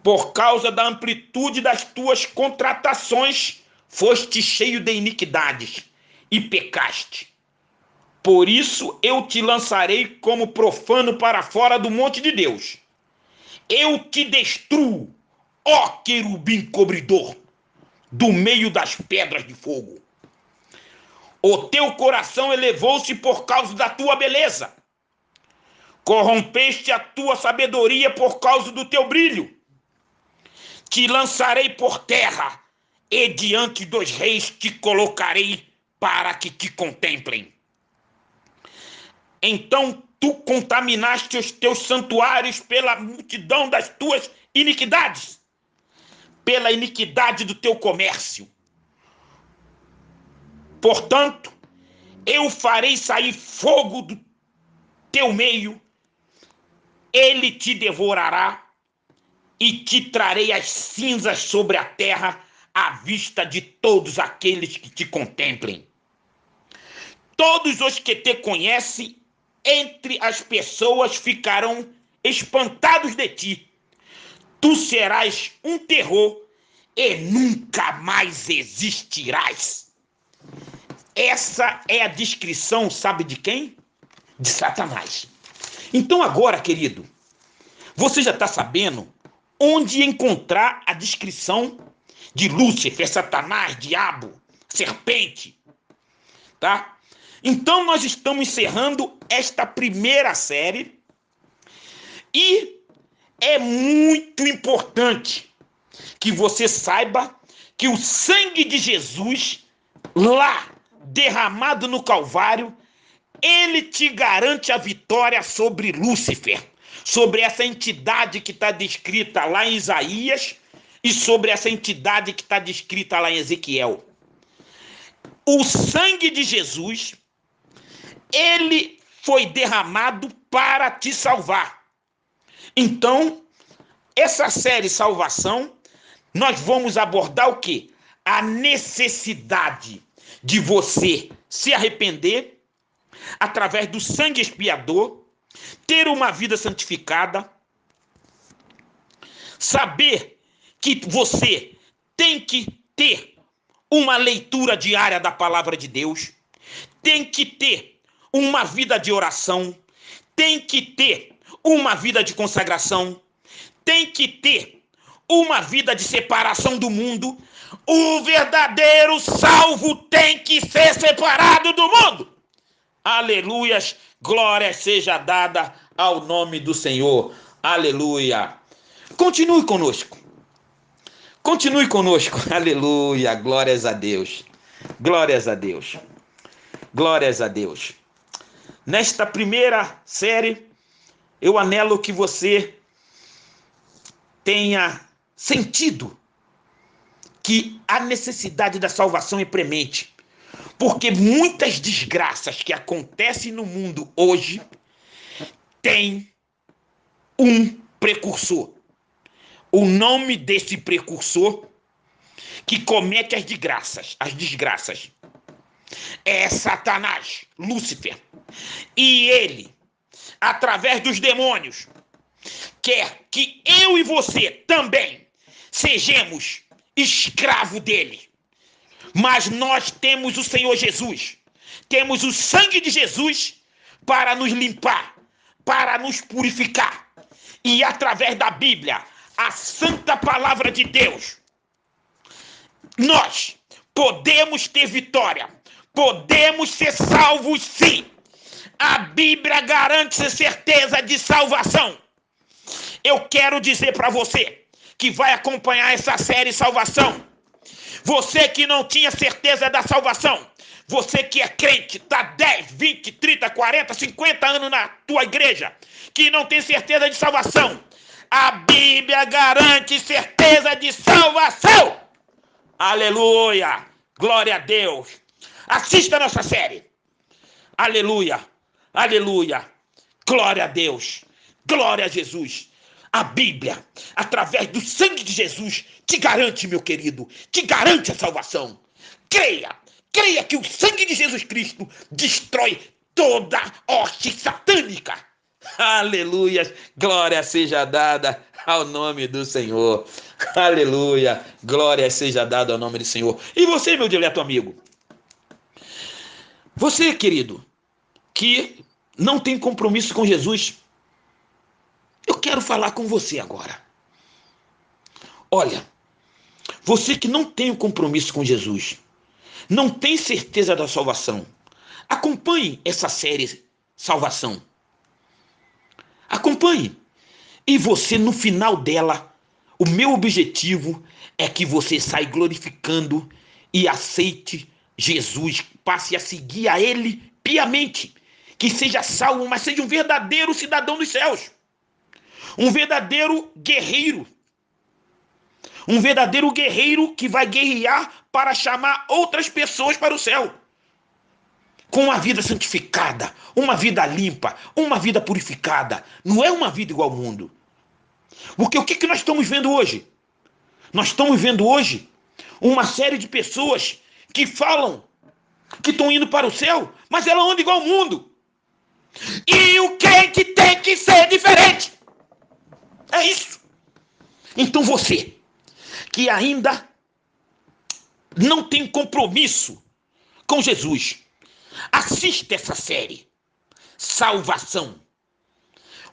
Por causa da amplitude das tuas contratações, foste cheio de iniquidades e pecaste. Por isso eu te lançarei como profano para fora do monte de Deus. Eu te destruo, ó querubim cobridor, do meio das pedras de fogo. O teu coração elevou-se por causa da tua beleza. Corrompeste a tua sabedoria por causa do teu brilho. Te lançarei por terra, e diante dos reis te colocarei para que te contemplem. Então tu contaminaste os teus santuários pela multidão das tuas iniquidades, pela iniquidade do teu comércio. Portanto, eu farei sair fogo do teu meio, ele te devorará, e te trarei as cinzas sobre a terra à vista de todos aqueles que te contemplem. Todos os que te conhecem entre as pessoas ficarão espantados de ti. Tu serás um terror e nunca mais existirás. Essa é a descrição, sabe de quem? De Satanás. Então agora, querido, você já está sabendo onde encontrar a descrição de Lúcifer, Satanás, diabo, serpente, tá? Então nós estamos encerrando esta primeira série e é muito importante que você saiba que o sangue de Jesus lá derramado no Calvário, ele te garante a vitória sobre Lúcifer, sobre essa entidade que está descrita lá em Isaías e sobre essa entidade que está descrita lá em Ezequiel. O sangue de Jesus, ele foi derramado para te salvar. Então, essa série Salvação, nós vamos abordar o quê? A necessidade de você se arrepender através do sangue expiador, ter uma vida santificada, saber que você tem que ter uma leitura diária da palavra de Deus, tem que ter uma vida de oração, tem que ter uma vida de consagração, tem que ter uma vida de separação do mundo. O verdadeiro salvo tem que ser separado do mundo. Aleluias, glória seja dada ao nome do Senhor. Aleluia. Continue conosco. Continue conosco. Aleluia, glórias a Deus. Glórias a Deus. Glórias a Deus. Nesta primeira série, eu anelo que você tenha sentido que a necessidade da salvação é premente. Porque muitas desgraças que acontecem no mundo hoje têm um precursor. O nome desse precursor que comete as desgraças, é Satanás, Lúcifer. E ele, através dos demônios, quer que eu e você também sejamos escravo dele. Mas nós temos o Senhor Jesus, temos o sangue de Jesus para nos limpar, para nos purificar. E através da Bíblia, a santa palavra de Deus, nós podemos ter vitória, podemos ser salvos sim. A Bíblia garante certeza de salvação. Eu quero dizer para você que vai acompanhar essa série Salvação. Você que não tinha certeza da salvação, você que é crente, está 10, 20, 30, 40, 50 anos na tua igreja, que não tem certeza de salvação, a Bíblia garante certeza de salvação. Aleluia! Glória a Deus! Assista a nossa série. Aleluia! Aleluia! Glória a Deus! Glória a Jesus! A Bíblia, através do sangue de Jesus, te garante, meu querido, te garante a salvação. Creia que o sangue de Jesus Cristo destrói toda hoste satânica. Aleluia, glória seja dada ao nome do Senhor. Aleluia, glória seja dada ao nome do Senhor. E você, meu dileto amigo? Você, querido, que não tem compromisso com Jesus, eu quero falar com você agora. Olha, você que não tem o compromisso com Jesus, não tem certeza da salvação, acompanhe essa série Salvação. Acompanhe. E você, no final dela, o meu objetivo é que você saia glorificando e aceite Jesus, passe a seguir a Ele piamente, que seja salvo, mas seja um verdadeiro cidadão dos céus. Um verdadeiro guerreiro. Um verdadeiro guerreiro que vai guerrear para chamar outras pessoas para o céu. Com uma vida santificada, uma vida limpa, uma vida purificada. Não é uma vida igual ao mundo. Porque o que nós estamos vendo hoje? Nós estamos vendo hoje uma série de pessoas que falam que estão indo para o céu, mas ela anda igual ao mundo. E o crente tem que ser diferente. É isso. Então você, que ainda não tem compromisso com Jesus, assista essa série, Salvação.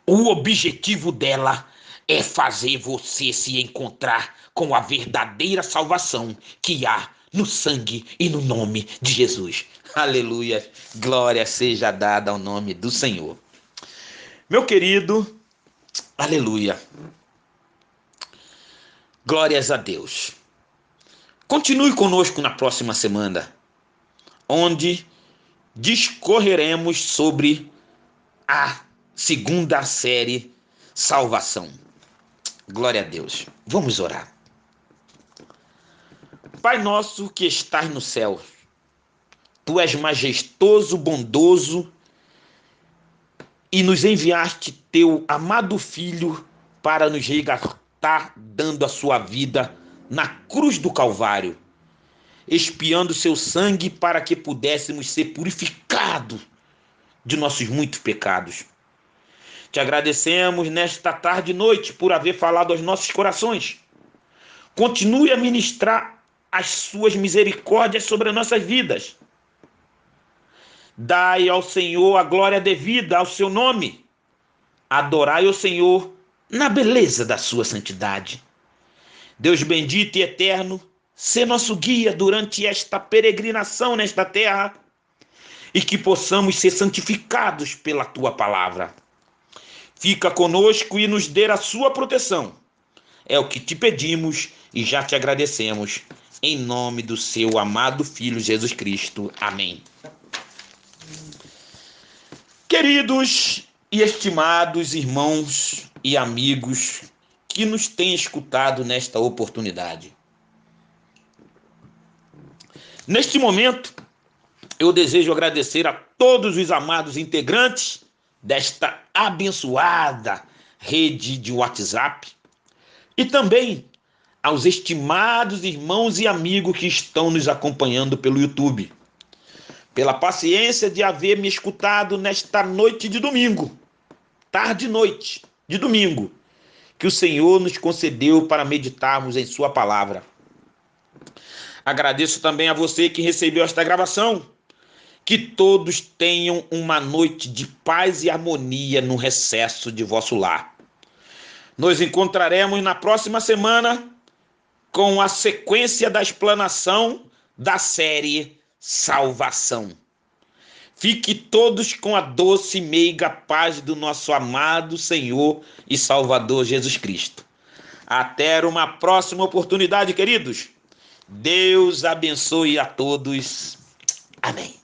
O objetivo dela é fazer você se encontrar com a verdadeira salvação que há no sangue e no nome de Jesus. Aleluia, glória seja dada ao nome do Senhor. Meu querido, aleluia. Glórias a Deus. Continue conosco na próxima semana, onde discorreremos sobre a segunda série Salvação. Glória a Deus. Vamos orar. Pai nosso que estás no céu, Tu és majestoso, bondoso e nos enviaste Teu amado Filho para nos resgatar, dando a sua vida na cruz do Calvário, expiando seu sangue para que pudéssemos ser purificados de nossos muitos pecados. Te agradecemos nesta tarde e noite por haver falado aos nossos corações. Continue a ministrar as suas misericórdias sobre as nossas vidas. Dai ao Senhor a glória devida ao seu nome. Adorai o Senhor na beleza da sua santidade. Deus bendito e eterno, sê nosso guia durante esta peregrinação nesta terra e que possamos ser santificados pela tua palavra. Fica conosco e nos dê a sua proteção. É o que te pedimos e já te agradecemos. Em nome do seu amado Filho Jesus Cristo. Amém. Queridos e estimados irmãos e amigos que nos têm escutado nesta oportunidade. Neste momento, eu desejo agradecer a todos os amados integrantes desta abençoada rede de WhatsApp e também aos estimados irmãos e amigos que estão nos acompanhando pelo YouTube, pela paciência de haver me escutado nesta noite de domingo, tarde e noite de domingo, que o Senhor nos concedeu para meditarmos em sua palavra. Agradeço também a você que recebeu esta gravação. Que todos tenham uma noite de paz e harmonia no recesso de vosso lar. Nos encontraremos na próxima semana com a sequência da explanação da série Salvação. Fique todos com a doce e meiga paz do nosso amado Senhor e Salvador Jesus Cristo. Até uma próxima oportunidade, queridos. Deus abençoe a todos. Amém.